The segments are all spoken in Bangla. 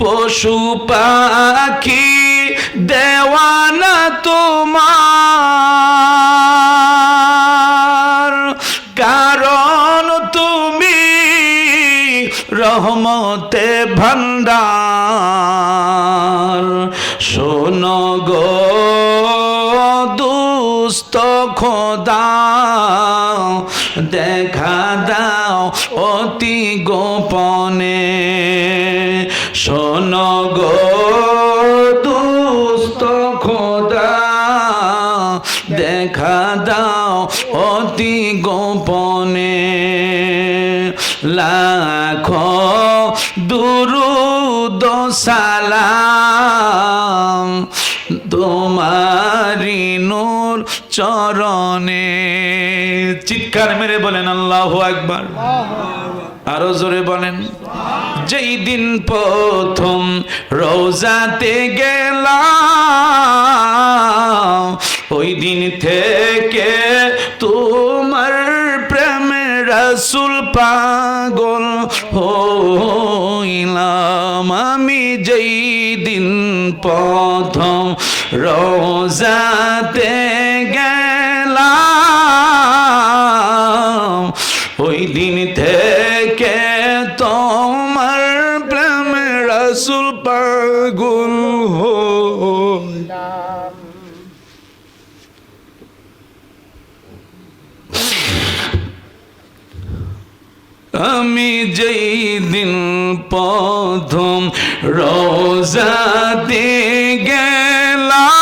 পশু পাখি দেওয়ানা তোমার, কারণ তুমি রহমতে ভান্ডার। শোনো গো দুস্থ খোদা, দেখা দাও অতি গোপনে। শোনো গো দুস্থ খোদা, দেখা দাও অতি গোপনে। লাখো দুরুদ সালাম তোমারি নূর চরণে। চিৎকার মেরে বলেন আল্লাহু আকবার। আরো জোরে বলেন। যেই দিন প্রথম রোজাতে গেলাম, ওই দিন থেকে তোমার প্রেমে রাসূল পাগল হইলাম। আমি যেই দিন প্রথম রোজাতে গেলাম, ওই দিন থেকে তোমার প্রেমে রাসূল পাগল হইলাম। আমি যেই দিন প্রথম রোজাতে গেলাম,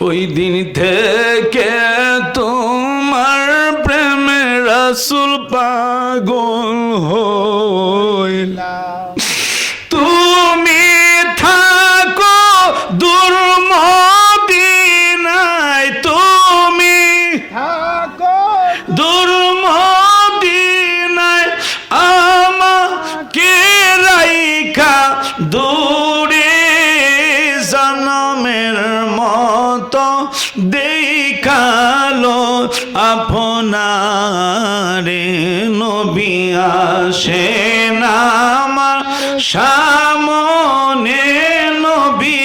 ওই দিন থেকে তোমার প্রেমে রাসূল পাগল হইলাম। তুমি থাকো দূর মদিনায়, তুমি থাকো দূর মদিনায়, আমাকে রাইখা দূরে জনমের মতো দেখালো আপনারে। নবী আসেন আমার সামনে, নবী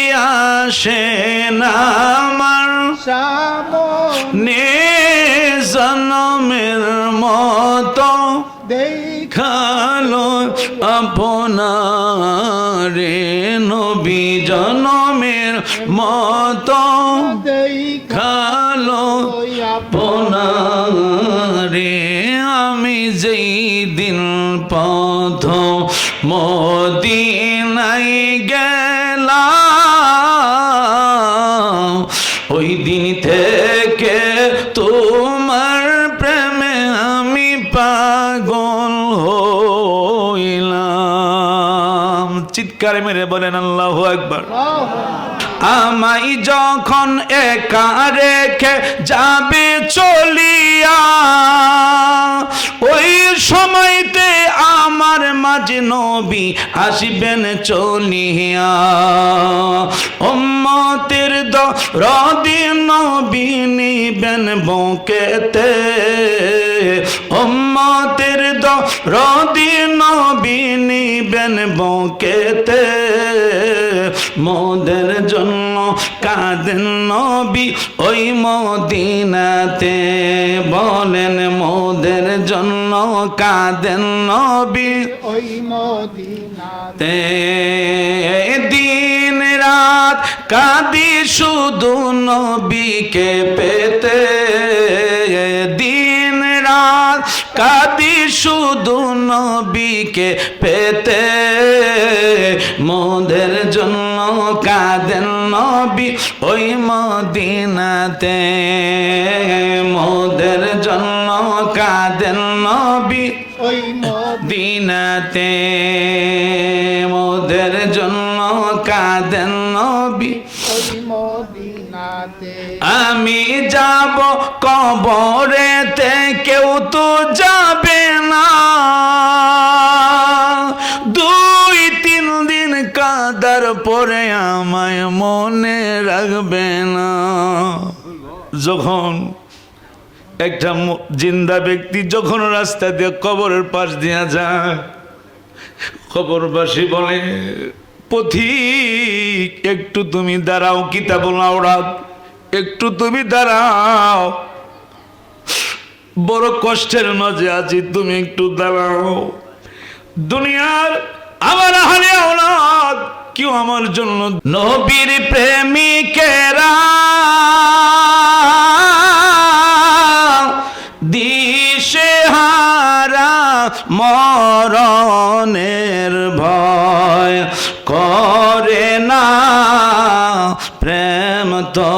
আসেন আমার সামনে, জনমের মতো দেখালো আপনারে। নবী জনমের মতো দেখালো আপনারে। আমি যেই দিন প্রথম মদিনায় গেলাম, ওই দিন থেকে তোমার প্রেমে আমি পাগল হইলাম। চিৎকার মেরে বলেন আল্লাহু আকবার। আমায় যখন একা রেখে যাবে চলিয়া, ওই সময়তে আমার মাঝে নবী আসিবেন চলিয়া। উম্মতের দরদি নবী নিবেন বুকেতে, উম্মতের দরদি নবী নিবেন বুকেতে। মোদের জন্য কাঁদেন নবী ওই মদিনাতে, বলেন মোদের জন্য কাঁদেন নবী ওই মদিনাতে। দিন রাত কাঁদি শুধু নবীকে পেতে, দিন রাত কাঁদি শুধু নবীকে পেতে। মোদের জন্য কাঁদেন নবী ওই মদিনাতে, মোদের জন্য কাঁদেন নবী ওই মদিনাতে, মোদের জন্য কাঁদেন নবী ওই মদিনাতে। আমি যাব কবরেতে, কেউ তো যাবে না, 2-3 দিন কাঁদার পরে আমায় মনে রাখবে না। যখন একটা জিন্দা ব্যক্তি যখন রাস্তা দিয়ে কবরের পাশ দিয়ে যায়, খবরবাসী বলে, পথিক একটু তুমি দাঁড়াও, কিতাবুল আওরাত একটু তুমি দাঁড়াও, বড় কষ্টের মাঝে আছি, তুমি একটু দাঁড়াও। দুনিয়ার আমার আহলে আওলাদ কেউ আমার জন্য নবীর প্রেমিকেরা দিশেহারা মরণের ভয় করে না, প্রেম তো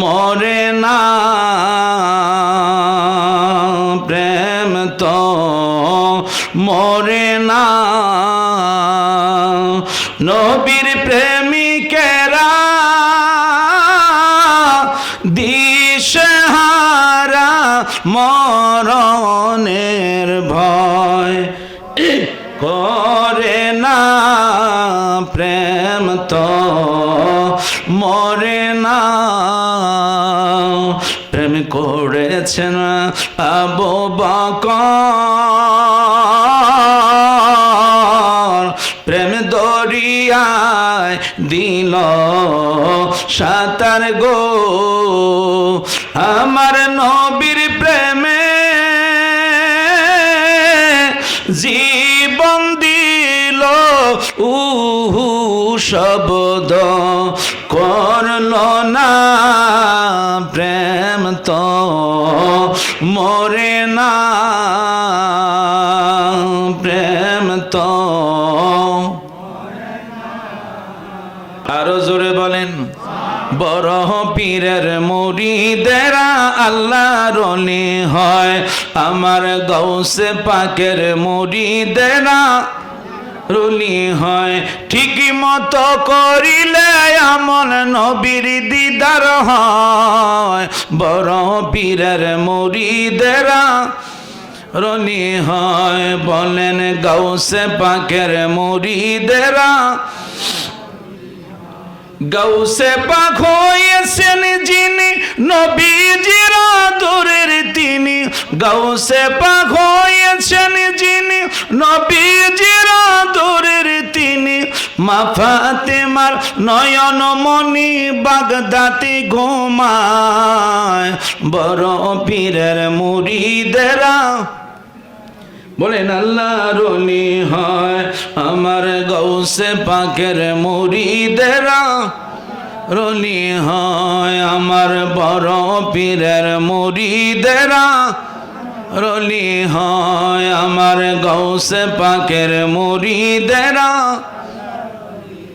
মরে না, প্রেম তো মরে না। নবীর প্রেমিকেরা দিশেহারা মরণের ভয় করে না, প্রেম তো মরে না। প্রেম করেছেন আবু বকর, প্রেম দরিয়ায় দিল সাঁতার গো, আমার নবীর প্রেমে জীবন দিল শব্দ করল না, প্রেম তো মরে না, প্রেম তো। আরো জোরে বলেন, বড় পীরের মুরিদেরা আল্লাহর ওলি হয়, আমার গৌসে পাকের মুরিদেরা রুলি হয়। ঠিক মতো করিলে আমল নবীর দিদার হয়, বড় পীরের মুরিদেরা রলি হয়। বলেন গৌসে পাকের মুরিদেরা, গৌসে পাক হয়েছেন যিনি নবীজির আদরের তিনি, গৌসে পাক হয়েছেন যিনি নবীজির আদরের তিনি। মা ফাতেমার নয়ন মনি বাগদাতে ঘুমায়, বড় পীরের মুরিদেরা বলেন আল্লাহর ওলি হয়, আমার গৌসে পাকের মুরিদেরা রলি হয়, আমার বড় পীরের মুরিদেরা রলি হয়, আমার গৌসে পাকের মুরিদেরা।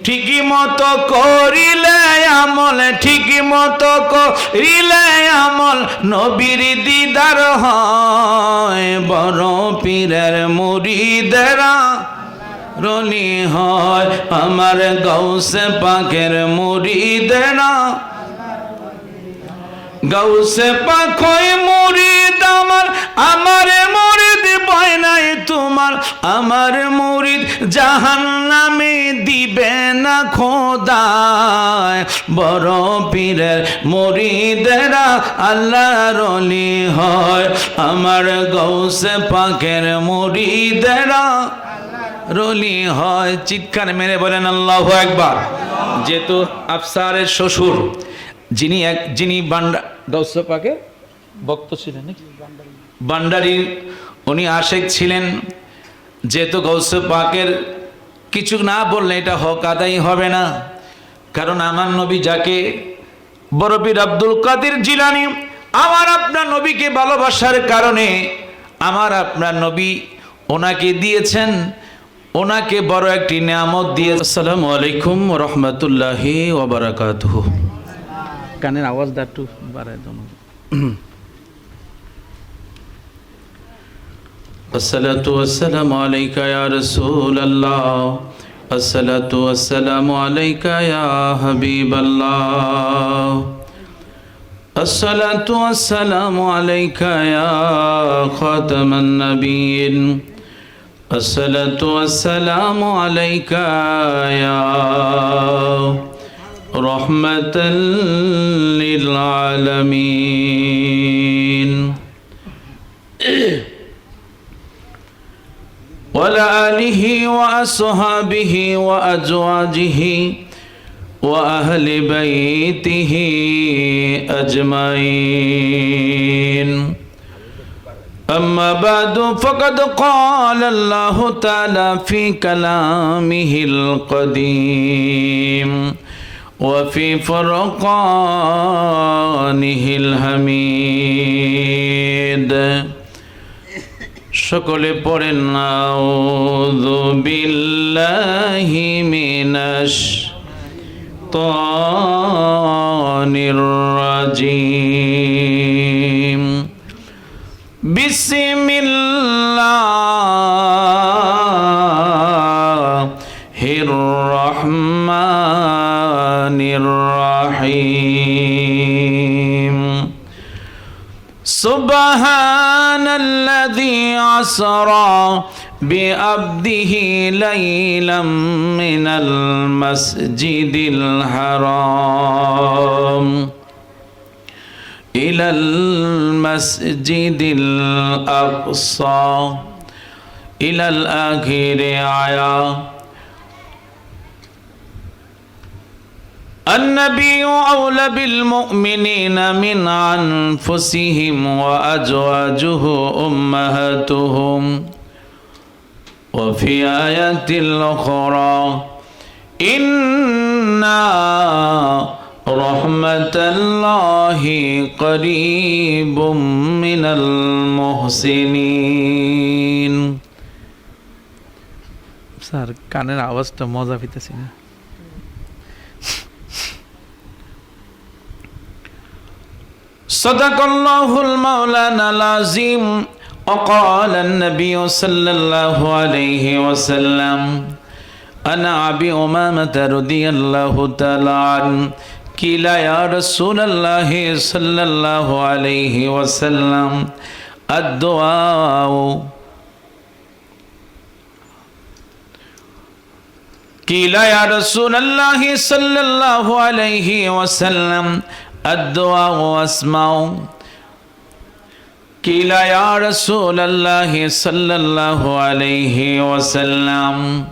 ঠিকই মতো করিলে আমল, ঠিকই মতো করিলে আমল নবীর দিদার হয়, বড় পীরের মুরিদেরা রলি হয়, আমার গৌসে পাকের মুরিদেরা। গৌসে পাক হয় মুরিদ আমার, আমার মুরিদ ভয় নাই তোমার, আমার মুরিদ জাহান্নামে দিবে না খোদায়, বড় পীরের মুরিদেরা আল্লাহর ওলি হয়, আমার গৌসে পাকের মুরিদেরা রলি হয়। চিৎকার মেরে বলেন আল্লাহু আকবার। যেহেতু আফসারের শ্বশুর যিনি গৌসে পাকের ভক্ত ছিলেন, ভান্ডারী, উনি আশেক ছিলেন, যেহেতু গৌসে পাকের কিছু না বললে এটা হক আদায় হবে না। কারণ আমার নবী যাকে বড় পীর আব্দুল কাদের জিলানী আমার আপনার নবীকে ভালোবাসার কারণে আমার আপনার নবী ওনাকে দিয়েছেন, ওনাকে বড় একটি নিয়ামত দিয়ে। আসসালামু আলাইকুম ওয়া রাহমাতুল্লাহি ওয়া বারাকাতুহু। কানের আওয়াজটা একটু বাড়ায় দাও। আসসালাতু ওয়াসসালামু আলাইকা ইয়া রাসূলুল্লাহ, আসসালাতু ওয়াসসালামু আলাইকা ইয়া হাবিবাল্লাহ, আসসালাতু ওয়াসসালামু আলাইকা ইয়া খাতামান নাবিয়্যিন, আসসালাতু ওয়াসসালামু আলাইকা ইয়া রাহমাতাল লিল আলামিন। وعلى آله وأصحابه وأزواجه وأهل بيته أجمعين أما بعد فقد قال الله تعالى في كلامه القديم وفي فرقانه الحميد সকলে পড়েন আউযু বিল্লাহি মিনাশ শাইতানির রাজিম বিসমিল্লাহির রহমানির রহিম সুবহানাল্লাযী আসরা বিআবদিহি লাইলাম মিনাল মাসজিদিল হারাম ইলাল মাসজিদিল আকসা ইলাল আখিরি আয়া النبي أولى بالمؤمنين من أنفسهم وأزواجه أمهاتهم وفي آية الأخرى إن رحمة الله قريب من المحسنين স্যার কানের আওয়াজটা মজা পেতেছি না صدق الله المولانا العظيم وقال النبي صلى الله عليه وسلم أنا أبي أمامة رضي الله تعالى عنه قيل يا رسول الله صلى الله عليه وسلم الدعاء قيل يا رسول الله صلى الله عليه وسلم الدعاء أسمع قيل يا رسول الله صلى الله عليه وسلم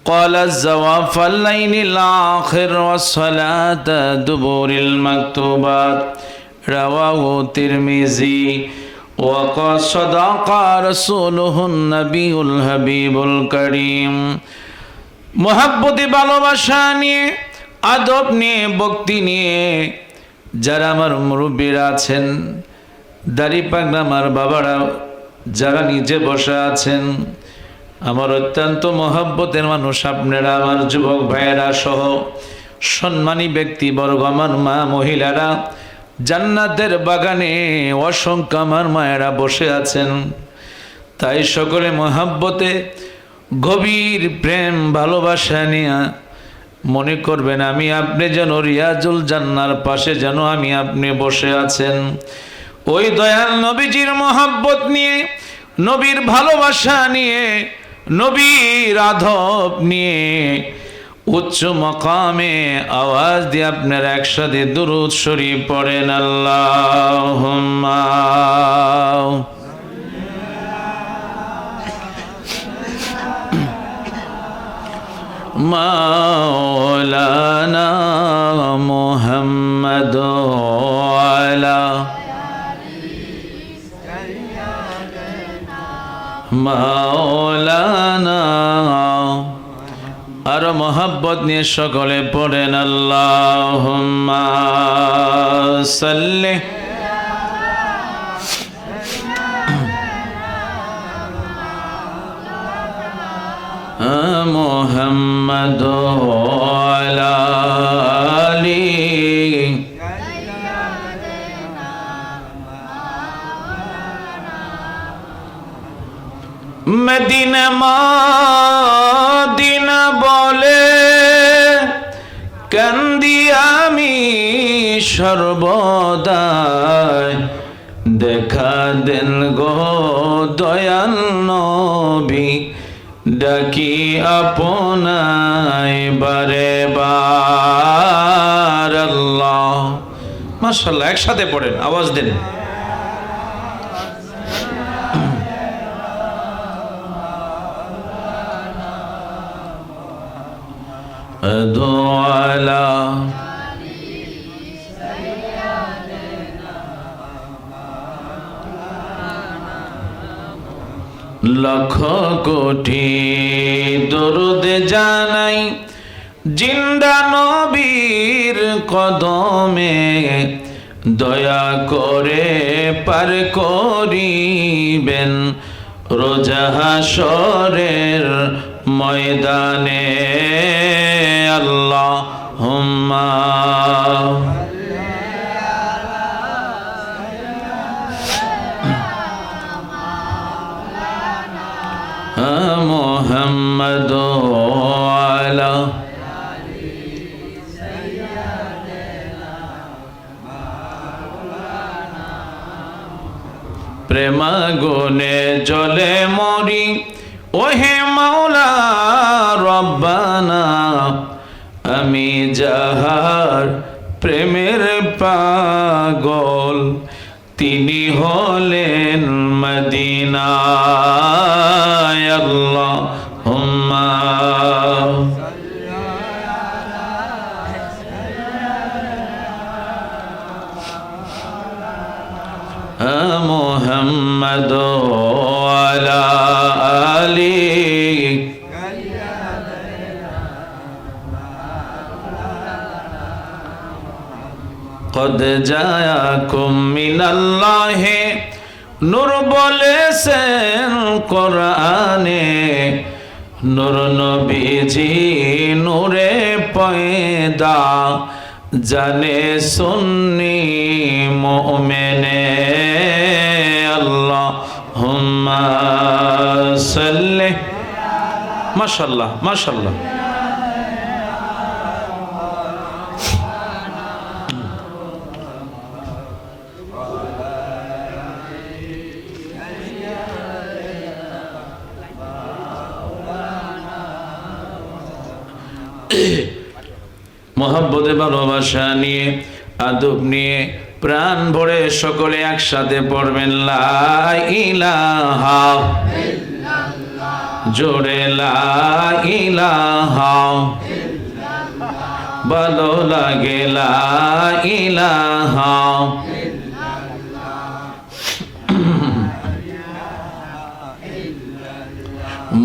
قال الزواف الليل الآخر والصلاة دبور المكتوبات رواه الترمذي وقال صدق رسوله النبي الحبيب الكريم محبت ভালোবাসা নিয়ে আদব নিয়ে ভক্তি নিয়ে যারা আমার মুরব্বীরা আছেন দাড়ি পাগলা আমার বাবারা যারা নিজে বসে আছেন আমার অত্যন্ত মহব্বতের মানুষ আপনারা আমার যুবক ভাইয়েরা সহ সম্মানী ব্যক্তিবর্গ আমার মা মহিলারা জান্নাতের বাগানে অসংখ্য আমার মায়েরা বসে আছেন তাই সকলে মহব্বতে গভীর প্রেম ভালোবাসা নিয়ে মনে করবেন আমি আপনি যেন রিয়াজুল জান্নার পাশে যেন আমি আপনি বসে আছেন ওই দয়াল নবীজির মহব্বত নিয়ে নবীর ভালোবাসা নিয়ে নবীর আদব নিয়ে উচ্চ মাকামে আওয়াজ দিয়ে আপনারা একসাথে দুরূদ শরীফ পড়েন আল্লাহুম্মা مولانا محمد وعلى مولانا আর মোহাব্বত নিয়ে সকলে পড়েন আল্লাহুম্মা সাল্লি محمد وعلى آله মদিনা মদিনা বলে কান্দি আমি সর্বদাই দেখা দেন গো দয়াল নবী ডাকি আপনায় বারে বার আল্লাহ মাশাআল্লাহ একসাথে পড়েন আওয়াজ দেন على লক্ষ কোটি দরুদ জানাই জিন্দা নবীর কদমে, দয়া করে পার করিবেন রোজা হাশরের ময়দানে। আল্লাহুম্মা মুহাম্মদ আলা প্রেমাগুনে জলে মরি ওহে মাওলা রব্বানা, আমি যাহার প্রেমের পাগল তিনি হলেন মদিনায়। আল্লাহুম্মা মুহাম্মদ আলা আলি কদ জায়াকুম মিনাল্লাহি নূর বলেছেন কোরআনে, নূর নবীজি নূরে পয়দা জানে সুন্নি মুমিনে। আল্লাহুম্মা সাল্লি মাশাআল্লাহ মাশাআল্লাহ। মোহাব্বতে ভালোবাসা নিয়ে আদব নিয়ে প্রাণ ভরে সকলে একসাথে পড়বেন লা ইলাহা ইল্লাল্লাহ, জোরে লা ইলাহা ইল্লাল্লাহ, ভালো লাগে লা ইলাহা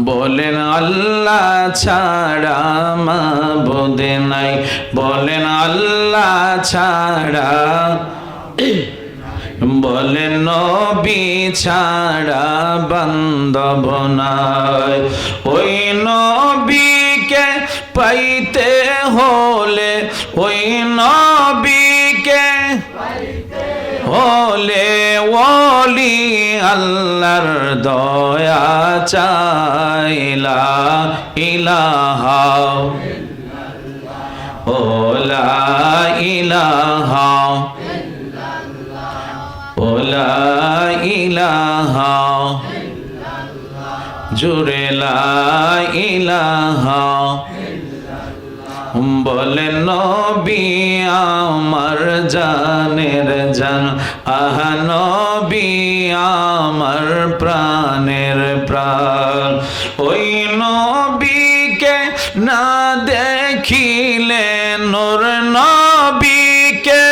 বলেন আল্লাহ ছাড়া মাবুদ নাই, বলেন আল্লাহ ছাড়া, বলেন নবী ছাড়া বান্ধব নাই। ওই নবীকে পাইতে হলে, ওই নবীকে হলে ওলি আল্লাহর দয়া চাইলা ইলাহা ও লা ইলাহা ও লা ইলাহা জুরে লা ইলাহা। বলেন নবী আমার জানের জান, আহা নবী আমার প্রাণের প্রাণ। ওই নবীকে না দেখিলে, নূর নবীকে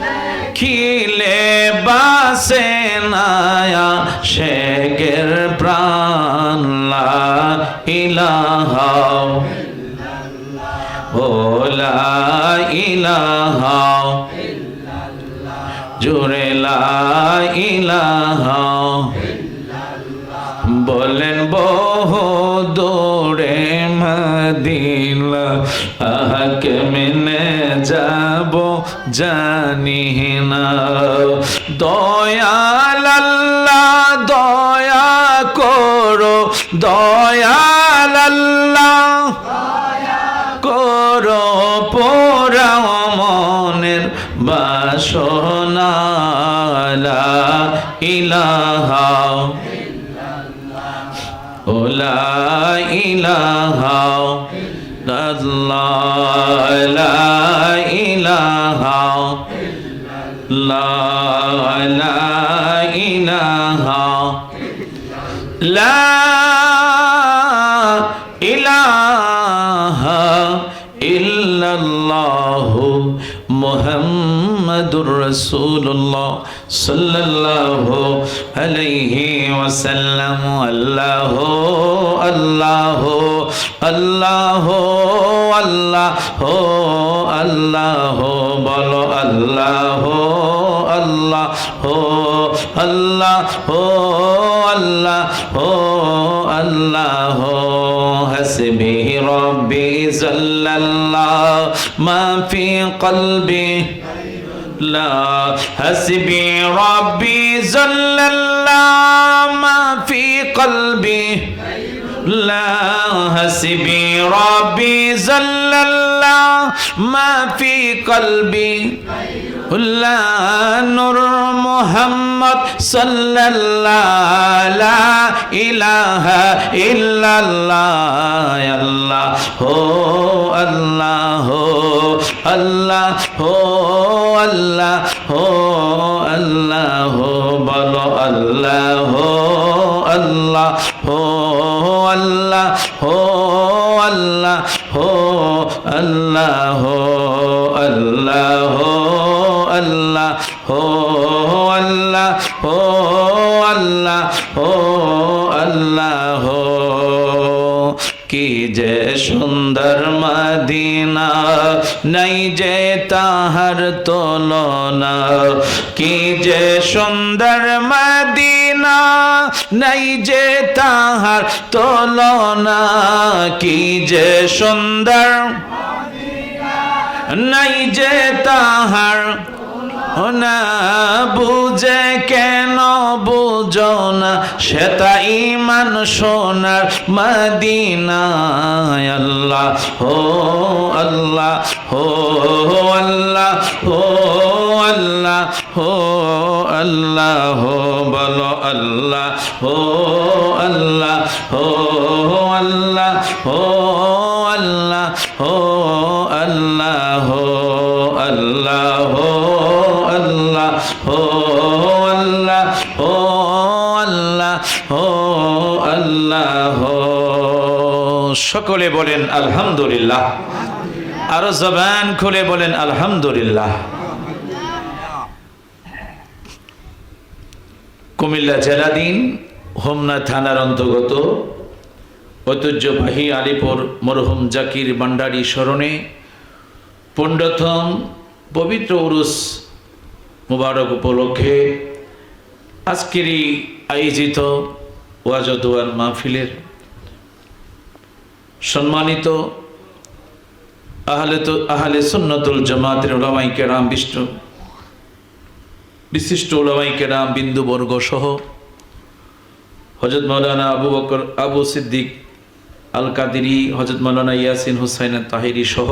দেখিলে বাসে নায়া শেখের প্রাণ লা ইলাহা ও লা ইলাহা জোরে লা ইলাহা। বলেন বহু দূরে মদিনা, আহাকে মেনে যাব জানি না। দয়াল আল্লাহ দয়া করো, দয়াল আল্লাহ করো পোড়াও মনের বাসনা লা ইলাহা ও লা ইলাহা ইল্লাল্লাহ, লা ইলাহা লা ইলাহা লা ইলাহা মুহাম্মাদুর রাসূলুল্লাহ সাল্লাল্লাহু আলাইহি ওয়াসাল্লাম। আল্লাহ আল্লাহ আল্লাহ আল্লাহ আল্লাহ বলো আল্লাহ আল্লাহ আল্লাহ আল্লাহ আল্লাহ। হাসবি রব্বি জাল্লাল্লাহ মা ফি কলবি লা হাসবি রব্বি জাল্লাল্লাহ মা ফি কলবি لا حسبي ربي جل الله ما في قلبي لا نور محمد صلى الله لا إله إلا الله الله الله الله الله الله بلو الله الله আল্লাহ আল্লাহ আল্লাহ আল্লাহ আল্লাহ আল্লাহ আল্লাহ। কি যে সুন্দর মদিনা নাই যে তাহার তুলনা। কি যে সুন্দর মদিনা নাই যে তাহার তুলনা। কি যে সুন্দর নাই যে তাহার না বুঝে কেন বুঝো না সেটা ইমান সোনার মদিনায়। আল্লাহ হো আল্লাহ হো আল্লাহ হো আল্লাহ হো আল্লাহ হো বলো আল্লাহ হো আল্লাহ হো আল্লাহ হো আল্লাহ হো আল্লাহ হো আল্লাহ হো আল্লাহ হো আল্লাহ হো আল্লাহ হো আল্লাহ হো। সকলে বলেন আলহামদুলিল্লাহ। আরো জবান খুলে বলেন আলহামদুলিল্লাহ। কুমিল্লা জেলাধীন হোমনা থানার অন্তর্গত ঐতিহ্যবাহী আলীপুর মরহুম জাকির ভান্ডারী স্মরণে 15তম পবিত্র উরুস মুবারক উপলক্ষে আজকেরই আয়োজিত ওয়াজ ও দোয়ার মাহফিলের সম্মানিত আহলে সুন্নাতুল জামাতের উলামায়ে কেরাম বিশিষ্ট উলামায়ে কেরাম বিন্দুবর্গ সহ হযরত মাওলানা আবু বকর আবু সিদ্দিক আল কাদেরী, হযরত মাওলানা ইয়াসিন হুসাইন তাহিরি সহ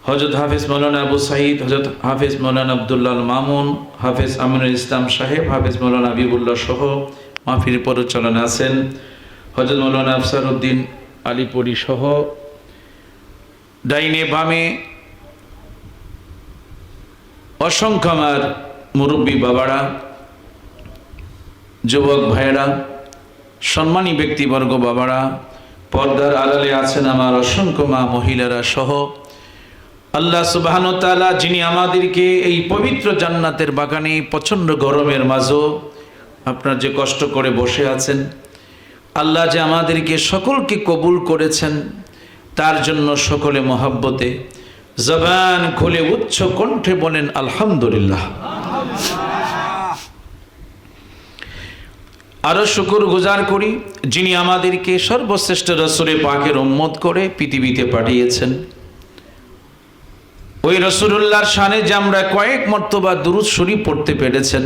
হযরত হাফেজ মাওলানা আবু সাঈদ, হযরত হাফেজ মাওলানা আব্দুল্লাহ মামুন, হাফেজ আমিনুল ইসলাম সাহেব, হাফেজ মাওলানা হাবিবুল্লাহ সহ মাহফিল পরিচালনা আছেন হযরত মাওলানা আফসারউদ্দিন আলীপুরী সহ ডাইনে বামে অসংখ্য আমার মুরব্বী বাবারা, যুবক ভাইয়েরা, সম্মানী ব্যক্তিবর্গ বাবারা, পর্দার আড়ালে আছেন আমার অসংখ্য মা মহিলারা সহ আল্লাহ সুবহানাহু ওয়া তাআলা যিনি আমাদেরকে এই পবিত্র জান্নাতের বাগানে প্রচণ্ড গরমের মাঝেও আপনারা যে কষ্ট করে বসে আছেন, আল্লাহ যে আমাদেরকে সকলকে কবুল করেছেন তার জন্য সকলে মহব্বতে জবান খুলে উচ্চ কণ্ঠে বলেন আলহামদুলিল্লাহ। আরো শুকর গুজার করি যিনি আমাদেরকে সর্বশ্রেষ্ঠ রাসূলে পাকের উম্মত করে পৃথিবীতে পাঠিয়েছেন। ওই রাসূলুল্লাহর শানে যে আমরা কয়েক মর্তবা দুরূদ শরীফ পড়তে পেরেছেন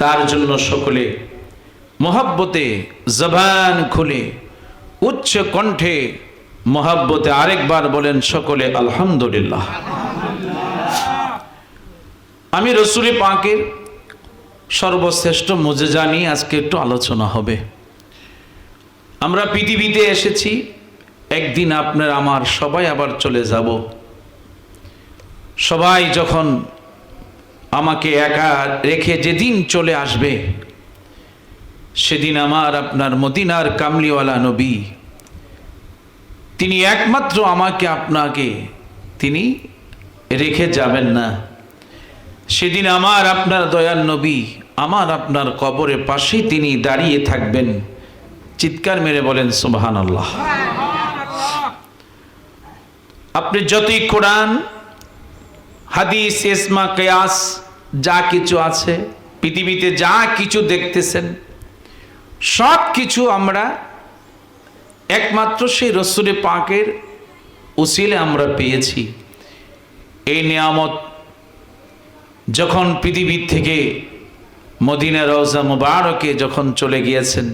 তার জন্য সকলে মহব্বতে জবান খুলে উচ্চ কণ্ঠে মহব্বতে আরেকবার বলেন সকলে আলহামদুলিল্লাহ। আমি রাসূলে পাকের সর্বশ্রেষ্ঠ মুজিজা নিয়ে আজকে একটু আলোচনা হবে। আমরা পৃথিবীতে এসেছি, একদিন আপনার আমার সবাই আবার চলে যাব। সবাই যখন আমাকে একা রেখে যেদিন চলে আসবে সেদিন আমার আপনার মদিনার কামলিওয়ালা নবী তিনি একমাত্র আমাকে আপনাকে তিনি রেখে যাবেন না। সেদিন আমার আপনার দয়াল নবী আমার আপনার কবরের পাশেই তিনি দাঁড়িয়ে থাকবেন। চিৎকার মেরে বলেন সুবহানাল্লাহ। আপনি যতই কোরআন হাদিস ইসমা কিয়াস যা কিছু আছে পৃথিবীতে যা কিছু দেখতেছেন সব কিছু আমরা একমাত্র সেই রসুল পাকের উসিলে আমরা পেয়েছি। এই নিয়ামত যখন পৃথিবীর থেকে মদিনা রওজা মুবারকে যখন চলে গিয়েছেন,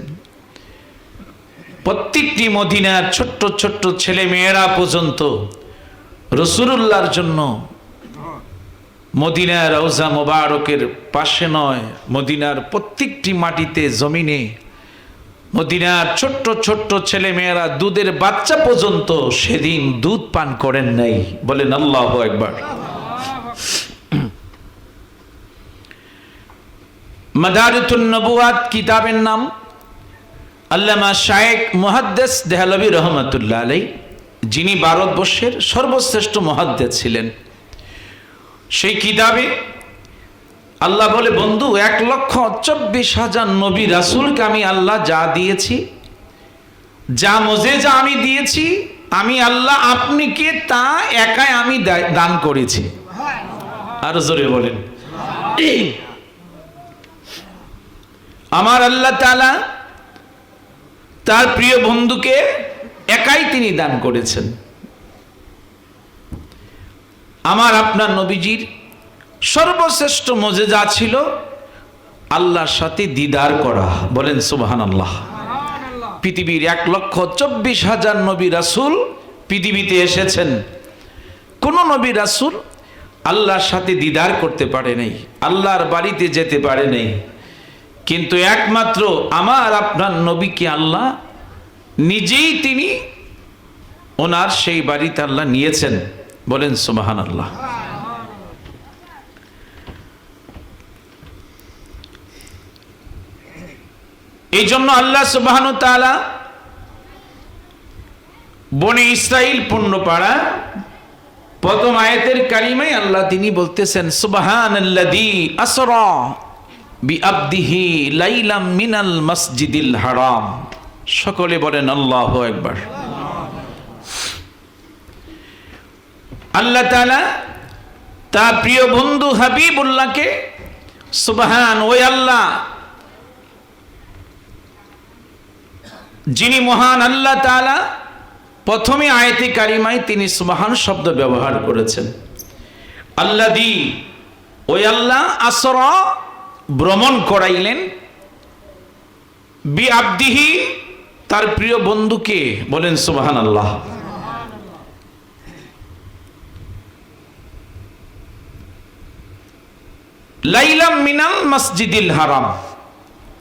প্রত্যেকটি মদিনার ছোট্ট ছোট্ট ছেলে মেয়েরা পর্যন্ত রাসূলুল্লাহর জন্য মদিনা রওজা মুবারকের পাশে নয়, মদিনার প্রত্যেকটি মাটিতে জমিনে মদিনার ছোট্ট ছোট্ট ছেলে মেয়েরা দুধের বাচ্চা পর্যন্ত সেদিন দুধ পান করেন নাই। বলেন আল্লাহু আকবার। মাদারিতুন নবুয়াত কিতাবের নাম আল্লামা শায়েখ মুহাদ্দিস দেহলভী রহমাতুল্লাহ আলাইহি, যিনি ভারতবর্ষের সর্বশ্রেষ্ঠ মুহাদ্দিস ছিলেন। সেই কিতাবে আল্লাহ বলে, বন্ধু 1,24,000 নবী রাসূলকে আমি আল্লাহ যা দিয়েছি, যা মুজিজা আমি দিয়েছি, আমি আল্লাহ আপনিকে তা একাই আমি দান করেছি। আর জোরে বলেন। আমার আল্লাহ তাআলা তার প্রিয় বন্ধুকে একাই তিনি দান করেছেন। আমার আপনার নবীজির সর্বশ্রেষ্ঠ মুজিজা ছিল আল্লাহর সাথে দিদার করা। বলেন সুবহানাল্লাহ। পৃথিবীর 1,24,000 নবী রাসূল পৃথিবীতে এসেছেন, কোন নবী রাসূল আল্লাহর সাথে দিদার করতে পারে নাই, আল্লাহর বাড়িতে যেতে পারে নাই। কিন্তু একমাত্র আমার আপনার নবীকে আল্লাহ নিজেই তিনি ওনার সেই বাড়িতে আল্লাহ নিয়েছেন। বলেন সুবহানাল্লাহ। এই জন্য আল্লাহ সুবহানাহু ওয়া তাআলা বনি ইসরাইল পূর্ণপাড়া প্রথম আয়াতের কারিমায় আল্লাহ তিনি বলতেছেন, সুবহানাল্লাযী আসরা বিআবদিহি লাইলাম মিনাল মসজিদিল হারাম। সকলে বলেন আল্লাহু আকবার। আল্লাহ তাআলা তার প্রিয় বন্ধু হাবিবুল্লাহকে সুবহান, ওই আল্লাহ যিনি মহান আল্লাহ তাআলা প্রথমে আয়াতে কারিমায় তিনি সুবহান শব্দ ব্যবহার করেছেন। আল্লাযী, ওই আল্লাহ আসরা ভ্রমণ করাইলেন, বি আবদিহি তার প্রিয় বন্ধুকে। বলেন সুবহানাল্লাহ। লাইলাম মিনাল মসজিদিল হারাম,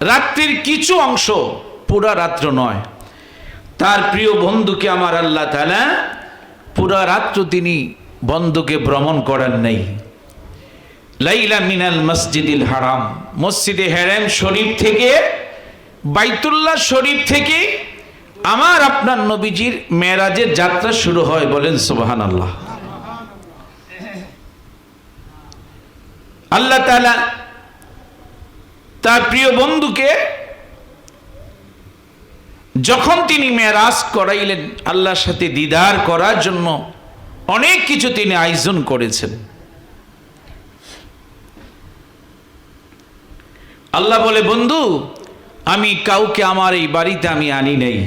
রাত্রির কিছু অংশ, পুরা রাত্র নয়। তার প্রিয় বন্ধুকে আমার আল্লাহ তাআলা পুরা রাত্র তিনি বন্ধুকে ভ্রমণ করেন নাই। লাইলা মিনাল মসজিদিল হারাম, মসজিদে হারাম শরীফ থেকে, বাইতুল্লাহ শরীফ থেকে আমার আপনার নবীজির মেরাজের যাত্রা শুরু হয়। বলেন সুবহানাল্লাহ। আল্লাহ তাআলা তার প্রিয় বন্ধুকে যখন তিনি মেরাজ করাইলেন, আল্লাহর সাথে দিদার করার জন্য অনেক কিছু তিনি আয়োজন করেছেন। আল্লাহ বলে, বন্ধু আমি কাউকে আমার এই বাড়িতে আমি আনি নাই,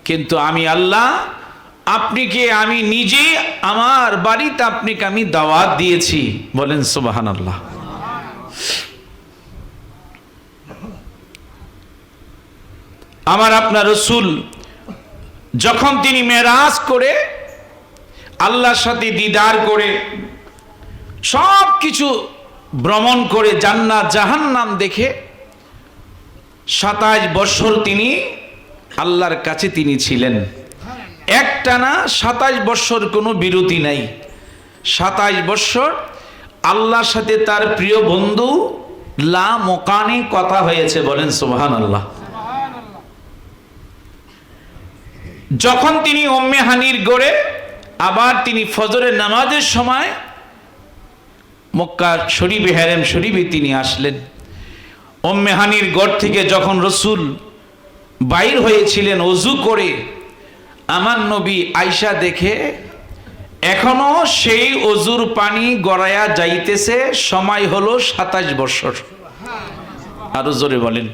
কিন্তু আমি আল্লাহ আপনাকে আমি নিজে আমার বাড়িতে আপনাকে আমি দাওয়াত দিয়েছি। বলেন সুবহানাল্লাহ। আমার আপনার রাসূল যখন তিনি মেরাজ করে আল্লাহর সাথে দিদার করে সব কিছু ভ্রমণ করে জান্নাত জাহান্নাম দেখে 27 বছর তিনি আল্লাহর কাছে তিনি ছিলেন। একটানা 27 বছর কোনো বিরতি নাই। 27 বছর আল্লাহর সাথে তার প্রিয় বন্ধু লা মোকানে কথা হয়েছে। বলেন সুবহানাল্লাহ। যখন তিনি উম্মে হানির গড়ে আবার তিনি ফজরের নামাজের সময় মক্কা শরীফে হেরেম শরীফে তিনি আসলেন। উম্মে হানির ঘর থেকে যখন রসুল বাইর হয়েছিলেন ওযু করে, আমার নবী আয়েশা দেখে এখনো সেই ওযুর পানি গড়ায়া যাইতেছে, সময় হলো 27 বছর। আরো জোরে বলেন।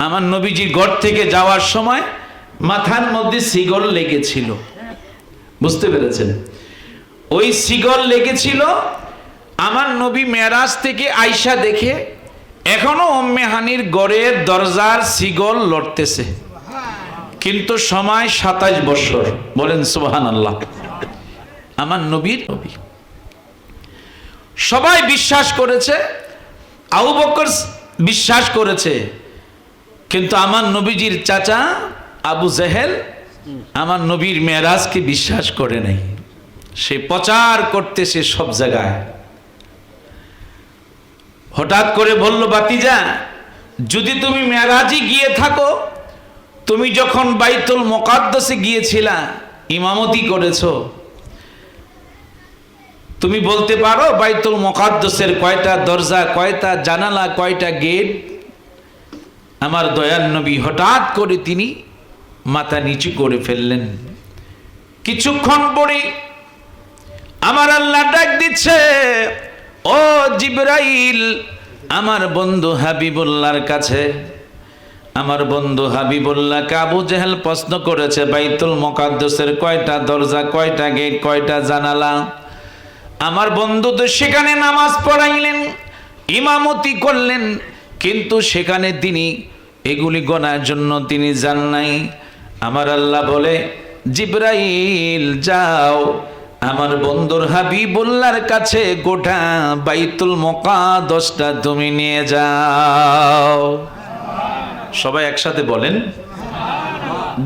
আমার নবীজির ঘর থেকে যাওয়ার সময় মাথার মধ্যে শিকল লেগেছিল, বুঝতে পেরেছেন? ওই শিকল লেগেছিল। আমার নবী মেরাজ থেকে আয়েশা দেখে এখনো উম্মে হানির ঘরের দরজার শিকল লড়তেছে, কিন্তু সময় 27 বছর। বলেন সুবহানাল্লাহ। আমার নবীর নবী সবাই বিশ্বাস করেছে, আবু বকর বিশ্বাস করেছে, কিন্তু আমার নবীজির চাচা আবু জেহেল আমার নবীর মেরাজকে বিশ্বাস করে নাই। সে প্রচার করতেছে সব জায়গায়। হঠাৎ করে বলল, বাতিজা, যদি তুমি মেরাজে গিয়ে থাকো, তুমি যখন বাইতুল মুকাদ্দাসে গিয়েছিলা, ইমামতি করেছো, তুমি বলতে পারো বাইতুল মুকাদ্দাসের কয়টা দরজা, কয়টা জানালা, কয়টা গেট? আমার দয়ার নবী হঠাৎ করে তিনি মাথা নিচু করে ফেললেন। কিছুক্ষণ পরে আমার আল্লাহ ডাক দিচ্ছে, ও জিবরাইল, আমার বন্ধু হাবিবুল্লাহর কাছে। আমার বন্ধু হাবিবুল্লাহকে আবু জেহেল প্রশ্ন করেছে, বাইতুল মুকাদ্দাসের কয়টা দরজা, কয়টা গেট, কয়টা জানালা? আমার বন্ধু তো সেখানে নামাজ পড়াইলেন, ইমামতি করলেন, কিন্তু সেখানে তিনি এগুলি গণার জন্য তিনি যান নাই। আমার আল্লাহ বলে, জিবরাইল যাও, আমার বন্ধুর হাবিবুল্লাহর কাছে গোটা বাইতুল মুকাদ্দাসটা তুমি নিয়ে যাও। সবাই একসাথে বলেন,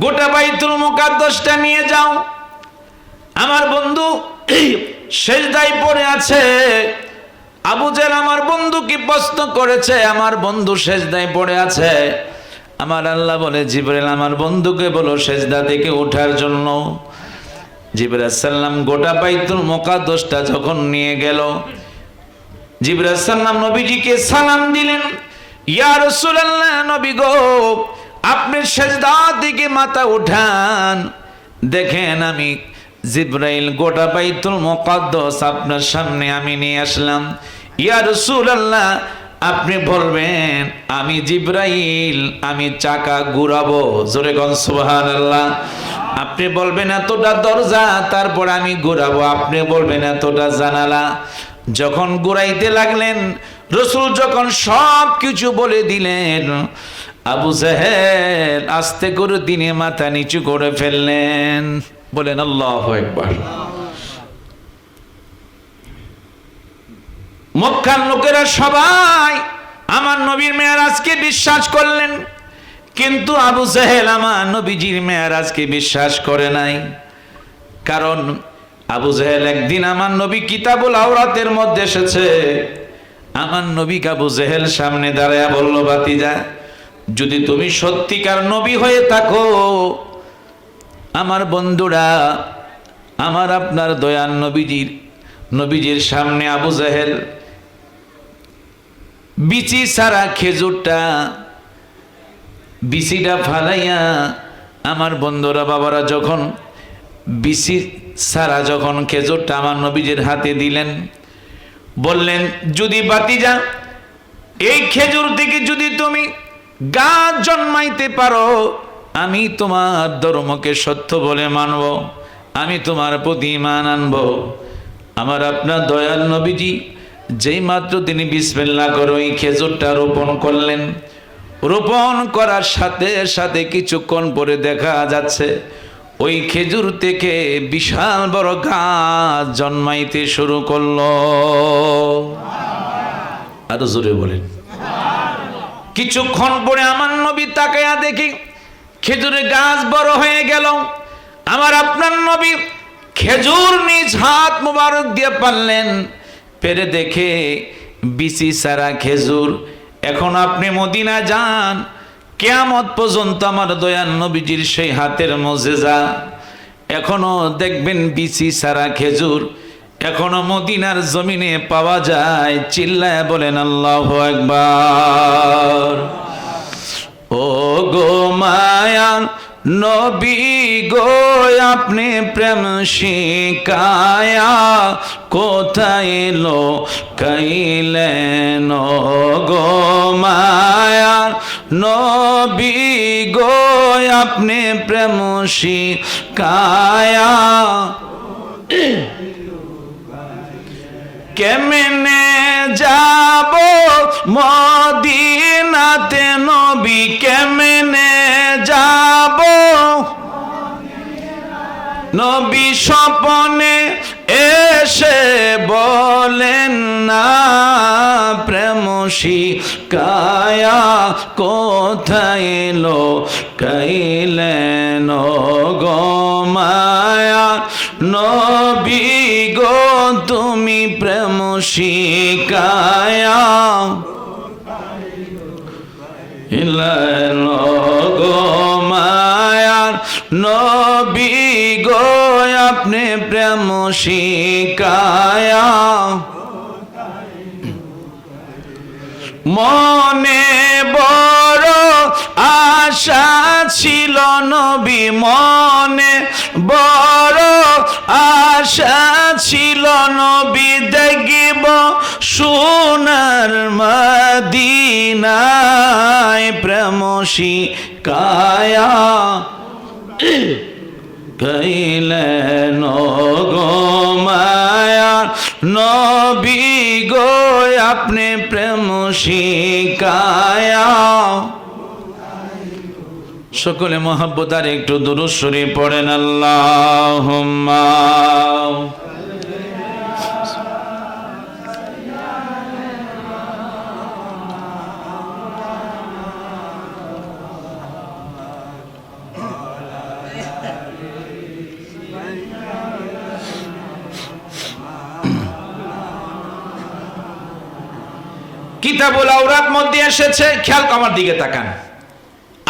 গোটা বাইতুল মুকাদ্দাসটা নিয়ে যাও। আমার বন্ধু সেজদায় পড়ে আছে। আবু জেহেল আমার বন্ধুকে প্রশ্ন করেছে, আমার বন্ধু সেজদায় পড়ে আছে। আমার আল্লাহ বলে, জিবরাইল আমার বন্ধুকে বলো সেজদা থেকে ওঠার জন্য। জিবরাইল সাল্লাম গোটা বাইতুল মুকাদ্দাসটা যখন নিয়ে গেল, জিবরাইল সাল্লাম নবীজিকে সালাম দিলেন, ইয়া রাসূলুল্লাহ, নবী গো, আপনি সেজদা থেকে মাথা উঠান। দেখেন আমি জিবরাইল গোটা বাইতুল মুকাদ্দাস আপনার সামনে আমি নিয়ে আসলাম। ইয়া রাসূলুল্লাহ, আপনি বলবেন আমি জিবরাইল, আমি চাকা ঘুরাবো। জোরে কোন সুবহানাল্লাহ। আপনি বলবেন এতটা দরজা, তারপর আমি ঘুরাবো। আপনি বলবেন এতটা জানালা। যখন ঘুরাইতে লাগলেন, রাসূল যখন সব কিছু বলে দিলেন, আবু জেহেল আস্তে করে দিনে মাথা নিচু করে ফেললেন। বলেন আল্লাহু আকবার। মক্কার লোকেরা সবাই আমার নবীর মেরাজকে বিশ্বাস করলেন, কিন্তু আবু জেহেল আমার নবীজির মেরাজকে বিশ্বাস করে নাই। কারণ আবু জেহেল একদিন আমার নবী কিতাবুল আওরাতের মধ্যে এসেছে। আমার নবী আবু জেহেল সামনে দাঁড়ায়া বলল, বাতিজা, যদি তুমি সত্যিকার নবী হয়ে থাকো, আমার বন্ধুরা, আমার আপনার দয়ার নবীজির সামনে আবু জেহেল বিচি সারা খেজুরটা, বিচিটা ফালাইয়া, আমার বন্ধুরা বাবারা যখন বিচি সারা যখন খেজুরটা আমার নবীজির হাতে দিলেন, বললেন, যদি বাতিজা এই খেজুর থেকে যদি তুমি গাছ জন্মাইতে পারো, আমি তোমার ধর্মকে সত্য বলে মানব, আমি তোমার প্রতি ঈমান আনব। আমার আপনার দয়াল নবীজি যেই মাত্র তিনি বিসমিল্লাহ করে ওই খেজুরটা রোপণ করলেন, রোপণ করার সাথে সাথে কিছুক্ষণ পরে দেখা যাচ্ছে ওই খেজুর থেকে বিশাল বড় গাছ জন্মাইতে শুরু করলো। আরো জোরে বলেন। কিছুক্ষণ পরে আমার নবী তাকায়া দেখি খেজুরের গাছ বড় হয়ে গেল। আমার আপনার নবী খেজুর নিজ হাত মুবারক দিয়ে পারলেন, পেরে দেখে বিচি সারা খেজুর। এখন আপনি মদিনা যান, কিয়ামত পর্যন্ত আমার দয়াল নবীজির সেই হাতের মুজিজা এখনো দেখবেন, বিচি সারা খেজুর এখনো মদিনার জমিনে পাওয়া যায়। চিল্লায় বলেন আল্লাহু আকবার। ও গো মায়ার নবী গো, আপনি প্রেম শিকায়া কোথায় লো কাইলেন? ও গো মায়ার নবী গো, আপনি প্রেম শিকায়া কেমনে যাব মদিনাতে নবী, কেমনে যাব? নবী স্বপ্নে এসে বলেন না, প্রেম শিকায়া কোথায় লো কাইলেন? গো মায়া নবী গো, তুমি প্রেম শিকায়া ইলেন? গো মায়ার নবী গো, আপনি প্রেম শিকায়া মনে বড় আশা ছিল নবী, মনে বড় আশা ছিল নবী, দেখিব সোনার মদিনায় প্রেম শিকায়া কইলেন? গো মায়ার নবী গো, আপনি প্রেম শিকায়া। সকলে মহব্বত আর একটু দুরূদ শরীফ পড়েন আল্লাহুম্মা। কিতাবুল আওরাত মধ্যে এসেছে, খেয়াল আমার দিকে তাকান।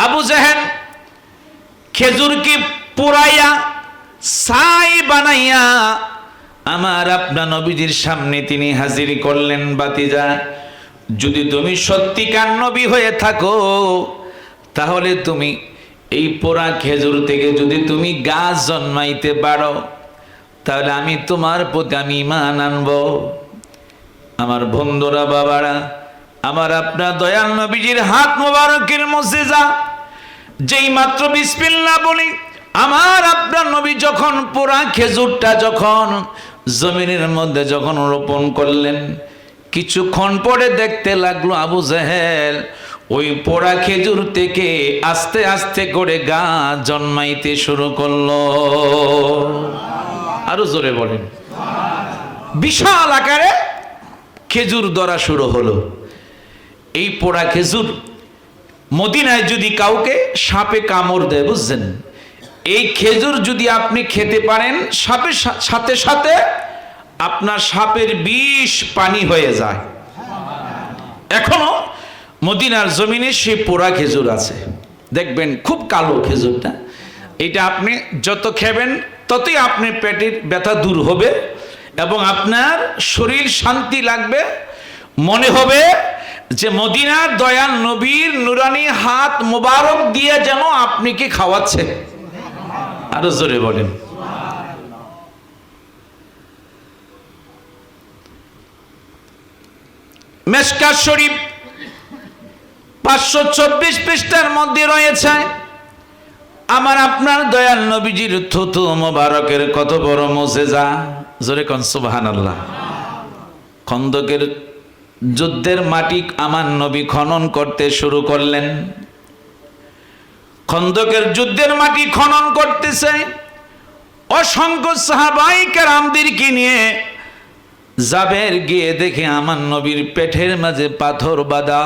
আবু জেহেল খেজুরকে পুরাইয়া ছাই বানাইয়া আমার আপনার নবীজির সামনে তিনি হাজির করলেন। বাতিজা, যদি তুমি সত্যিকার নবী হয়ে থাকো, তাহলে তুমি এই পোড়া খেজুর থেকে যদি তুমি গাছ জন্মাইতে পারো, তাহলে আমি তোমার প্রতি আমি ঈমান আনবো। আমার বন্ধুরা, বাবারা, আমার আপনার দয়াল নবীজির হাত মোবারকের মুজিজা, যেই মাত্র বিসমিল্লাহ বলি, আমার আপনার নবী যখন পোড়া খেজুরটা যখন জমিনের মধ্যে যখন রোপণ করলেন, কিছুক্ষণ পরে দেখতে লাগলো আবু জেহেল ওই পোড়া খেজুর থেকে আস্তে আস্তে করে গাছ জন্মাইতে শুরু করলো। আরো জোরে বলেন। বিশাল আকারে খেজুর ধরা শুরু হলো। এই পোড়া খেজুর মদিনায় যদি কাউকে সাপে কামড় দেয়, বুঝছেন, এই খেজুর যদি আপনি খেতে পারেন, সাপের সাথে সাথে আপনার সাপের বিষ পানি হয়ে যায়। এখনো মদিনার জমিনে সেই পোড়া খেজুর আছে, দেখবেন খুব কালো খেজুরটা। এটা আপনি যত খাবেন ততই আপনার পেটের ব্যথা দূর হবে এবং আপনার শরীর শান্তি লাগবে। মনে হবে যে মদিনার দয়াল নবীর নুরানি হাত মোবারক দিয়ে যেন আপনাকে খাওয়াচ্ছে। আরো জোরে বলেন। মেশকাত শরীফ 524 পৃষ্ঠার মধ্যে রয়েছে আমার আপনার দয়াল নবীজির থুতু মোবারকের কত বড় মুজিজা। জোরে কোন সুবহানাল্লাহ। খন্দকের যুদ্ধের মাটি আমার নবী খনন করতে শুরু করলেন। খন্দকের যুদ্ধের মাটি খনন করতেছে, অসংখ্য সাহাবায়ে কেরামদেরকে নিয়ে জাবের গিয়ে দেখে আমার নবীর পেটের মাঝে পাথর বাঁধা।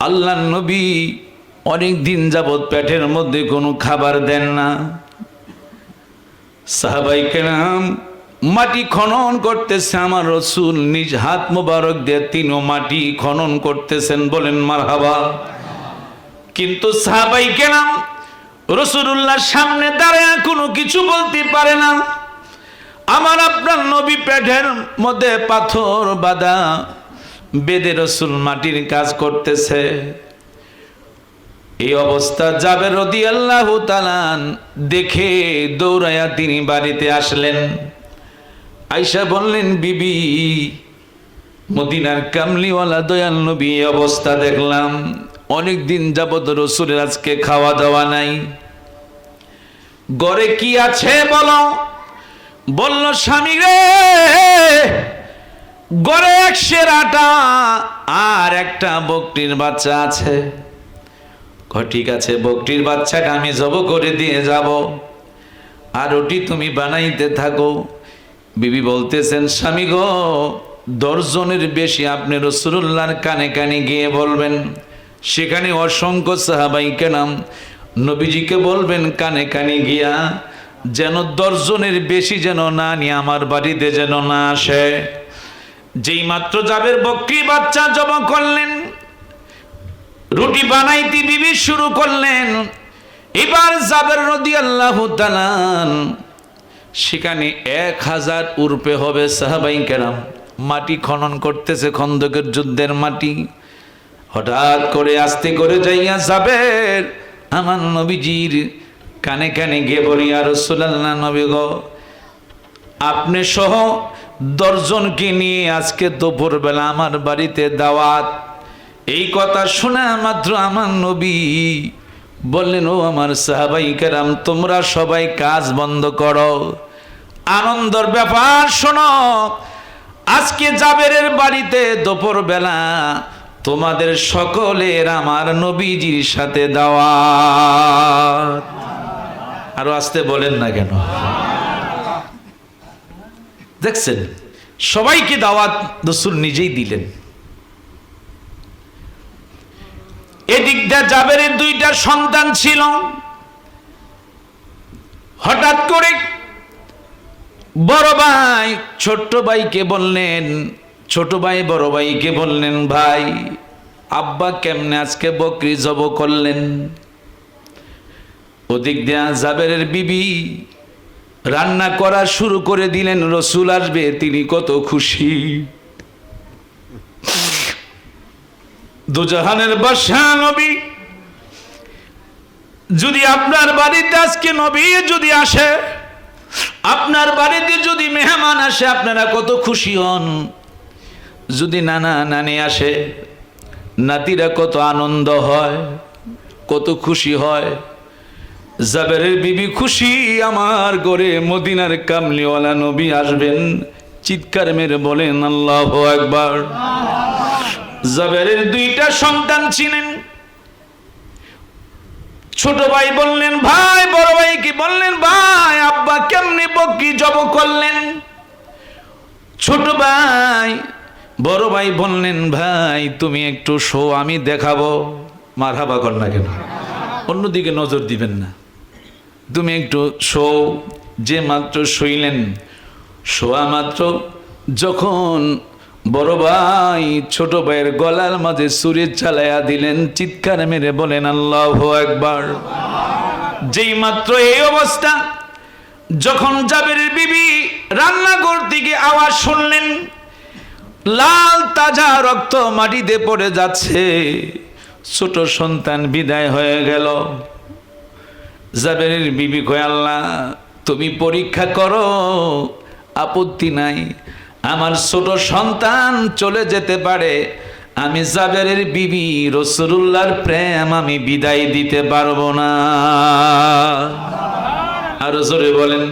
আল্লাহর নবী অনেক দিন যাবত পেটের মধ্যে কোনো খাবার দেন না। সাহাবায়ে কেরাম মাটি খনন করতেছে, আমার রসুল নিজ হাত মোবারক দিয়ে তিনও মাটি খনন করতেছেন। বলেন মারহাবা। কিন্তু সাহাবায়ে কেরাম রাসূলুল্লাহর সামনে দাঁড়ায় কোনো কিছু বলতে পারে না। আমার আপনার নবী পেটের মধ্যে পাথর বাঁধা, বেদে রাসূল মাটির কাজ করতেছে। এই অবস্থা জাবের রাদিয়াল্লাহু তাআলা দেখে দৌড়ায়া তিনি বাড়িতে আসলেন। আয়েশা বললেন, বিবি, মদিনার কামলিওয়ালা দয়াল নবী এই অবস্থা দেখলাম, অনেক দিন যাবত রাসূলের আজকে খাওয়া দাওয়া নাই, ঘরে কি আছে বলো? বলল, স্বামী রে, ঘরে 1 সের আটা আর একটা বকরির বাচ্চা আছে। ঠিক আছে, বকরির বাচ্চাটা আমি জব করে দিয়ে যাব, আর রুটি তুমি বানাইতে থাকো। বিবি বলতেছেন, স্বামী গো, 10 জনের বেশি আপনি রাসূলুল্লাহর কানে কানে গিয়ে বলবেন, সেখানে অসংখ্য সাহাবায়ে কেরাম, নবীজিকে বলবেন কানে কানে গিয়া যেন 10 জনের বেশি যেন না নিয়ে আমার বাড়িতে যেন না আসে। যেই মাত্র জাবের বকরি বাচ্চা জবাই করলেন, রুটি বানাইতে বিবি শুরু করলেন। এবার জাবের রাদিয়াল্লাহু তাআলা সেখানে 1000 উরপে হবে সাহাবায়ে কেরাম মাটি খনন করতেছে, খন্দকের যুদ্ধের মাটি। হঠাৎ করে আস্তে করে যাইয়া জাবের আমার নবীজির কানে কানে গিয়ে বলি, ইয়া রাসূলুল্লাহ, নবী গো, আপনি সহ 10 জনকে নিয়ে আজকে দুপুরবেলা আমার বাড়িতে দাওয়াত। এই কথা শোনা মাত্র আমার নবী বললেন, ও আমার সাহাবায়ে কেরাম, তোমরা সবাই কাজ বন্ধ করো, আনন্দের ব্যাপার শোনো, আজকে জাবেরের বাড়িতে দুপুরবেলা তোমাদের সকলের আমার নবীজির সাথে দাওয়াত। আরো আসতে বলেন না কেন? দেখছেন, সবাইকে দাওয়াত রাসূল নিজেই দিলেন। এদিকটা জাবেরের 2টা সন্তান ছিল। হঠাৎ করে বড় ভাই ছোট্ট ভাইকে বললেন, ছোট ভাই বড় ভাইকে বললেন, ভাই, আব্বা কেমনে আজকে বকরি জব করলেন? ওদিক দিয়া জাবেরের বিবি রান্না করা শুরু করে দিলেন, রাসূল আসবে, তিনি কত খুশি। দুজাহানের বাদশা নবী, যদি আপনার বাড়িতে আজকে নবী যদি আসে, আপনার বাড়িতে যদি মেহমান আসে, আপনারা কত খুশি হন। যদি নানা নানি আসে, নাতিরা কত আনন্দ হয়, কত খুশি হয়। জাবেরের বিবি খুশি, আমার ঘরে মদিনার কামলিওয়ালা নবী আসবেন। চিৎকার মেরে বলেন আল্লাহু আকবার। জাবেরের 2টা সন্তান ছিলেন। ছোট ভাই বললেন, ভাই, বড় ভাইকে বললেন, ভাই, আব্বা কেমনে বকরি জব করলেন? ছোট ভাই বড় ভাই বললেন, ভাই, তুমি একটু শো, আমি দেখাবো। মারহাবা কর না কেন? অন্যদিকে নজর দিবেন না, তুমি একটু শো। যে মাত্র শুইলেন, শোয়া মাত্র যখন বড় ভাই ছোট ভাইয়ের গলার মাঝে ছুরি চালাইয়া দিলেন, চিৎকার মেরে বলেন আল্লাহু আকবার। যেই মাত্র এই অবস্থা, যখন জাবেরের বিবি রান্নাঘর থেকে আওয়াজ শুনলেন, লাল তাজা রক্ত মাটিতে পড়ে যাচ্ছে, ছোট সন্তান বিদায় হয়ে গেল। জাবেরের বিবি কয়, আল্লাহ, তুমি পরীক্ষা করো, আপত্তি নাই, আমার ছোট সন্তান চলে যেতে পারে, আমি জাবেরের বিবি রাসূলুল্লাহর প্রেম আমি বিদায় দিতে পারবো না। আরো জোরে বলেন।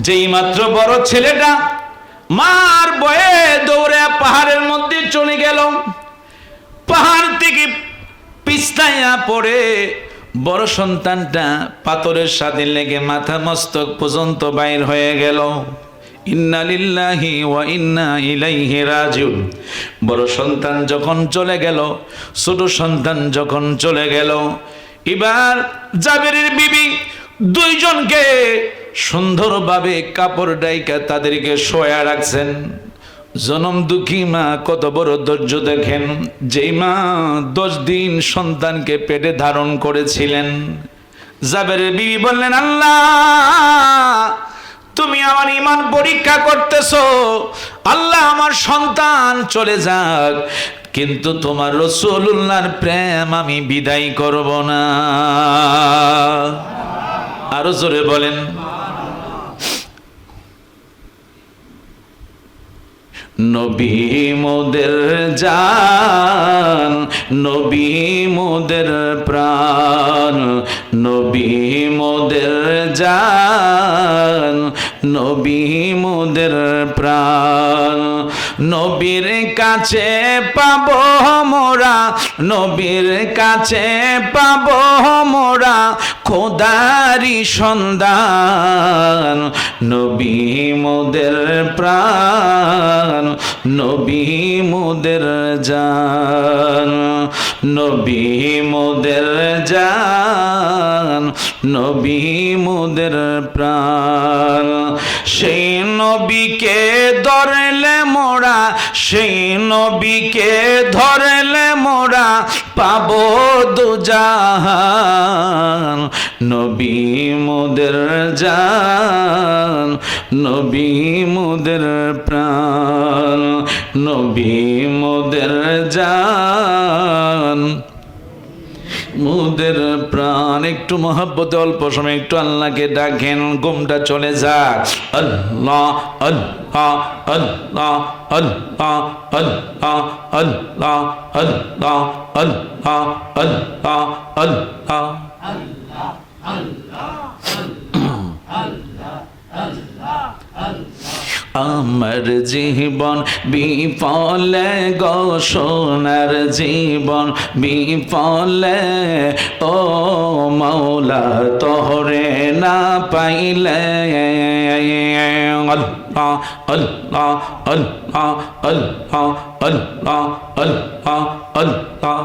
যেই মাত্র বড় ছেলেটা মার বয়ে দৌড়ে পাহাড়ের মধ্যে চলে গেল, পাহাড় থেকে পিছলাইয়া পড়ে বড় সন্তানটা পাথরের সাথে লেগে মাথা মস্তক পর্যন্ত বাইর হয়ে গেল। ইন্না লিল্লাহি ওয়া ইন্না ইলাইহি রাজিউন। বড় সন্তান যখন চলে গেল, ছোট সন্তান যখন চলে গেল, এবার জাবেরের বিবি 2 জনকে সুন্দরভাবে কাপড় ডাইকা তাদেরকে শোয়া রাখছেন। জনম দুঃখী মা কত বড় ধৈর্য দেখেন। যেই মা 10 দিন সন্তানকে পেটে ধারণ করেছিলেন, জাবেরের বিবি বললেন, আল্লাহ তুমি আমার ঈমান পরীক্ষা করতেছো, আল্লাহ আমার সন্তান চলে যাক, কিন্তু তোমার রাসূলুল্লাহর প্রেম আমি বিদায় করব না। আরো জোরে বলেন। নবী মোদের জান, নবী মোদের প্রাণ, নবী মোদের জান, নবী মোদের প্রাণ। নবীর কাছে পাবো মোরা, নবীর কাছে পাবো মোরা খোদারি সন্ধান। নবী মোদের প্রাণ, নবী মোদের জান, নবী মোদের জান, নবী মোদের প্রাণ। সেই নবীকে ধরলে মোরা, সেই নবীকে ধরলে মোরা পাবো দুজাহান। নবী মোদের জান, নবী মোদের প্রাণ, নবী মোদের জান, মোদের প্রাণ। একটু মহব্বতে অল্প সময় একটু আল্লাহকে ডাকেন, ঘুমটা চলে যাক। আল্লাহ আল্লাহ আল্লাহ আল্লাহ আল্লাহ আল্লাহ আল্লাহ আল্লাহ আল্লাহ আল্লাহ। আমার জীবন বিফলে গো সোনার জীবন বিফলে, ও মাওলা তোরে না পাইলে। আল্লাহ আল্লাহ আল্লাহ আল্লাহ আল্লাহ আল্লাহ আল্লাহ।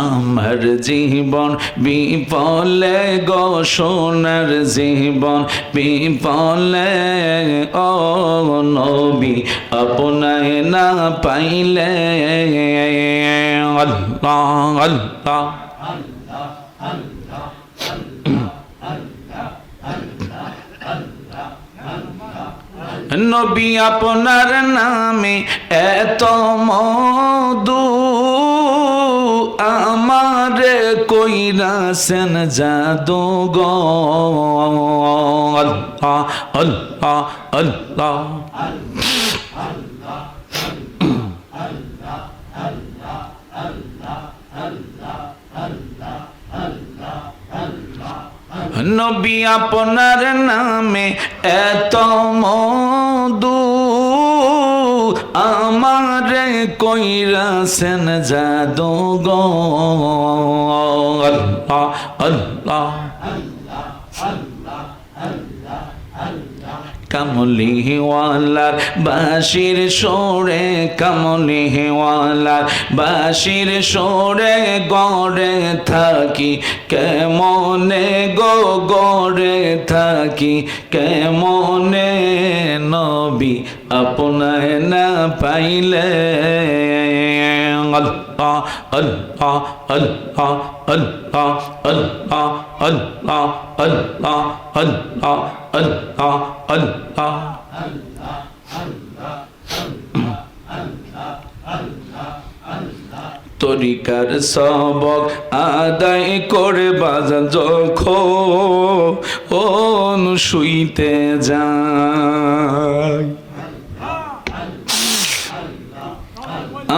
আমার জীবন বিফলে গো সোনার জীবন বিফলে, ও নবী আপনায় না পাইলে। আল্লাহ আল্লাহ নবী আপনার নামে এত মধু, আমারে কইরাছেন জাদু গো। আল্লাহ আল্লাহ আল্লাহ। নবী আপনার নামে এত মধু, আমারে কইরাছেন জাদু গো। আল্লাহ আল্লাহ। কামলিওয়ালার বাঁশির সুরে, কামলিওয়ালার বাঁশির সুরে গড়ে থাকি কেমনে গো, গড়ে থাকি কেমনে। নবী আপনায় না পাইলে। আল্লাহ আল্লাহ আল্লাহ আল্লাহ আল্লাহ আল্লাহ আল্লাহ আল্লাহ আল্লাহ আল্লাহ। তরিকার সবক আদায় করে বাজা যখন শুইতে যায়,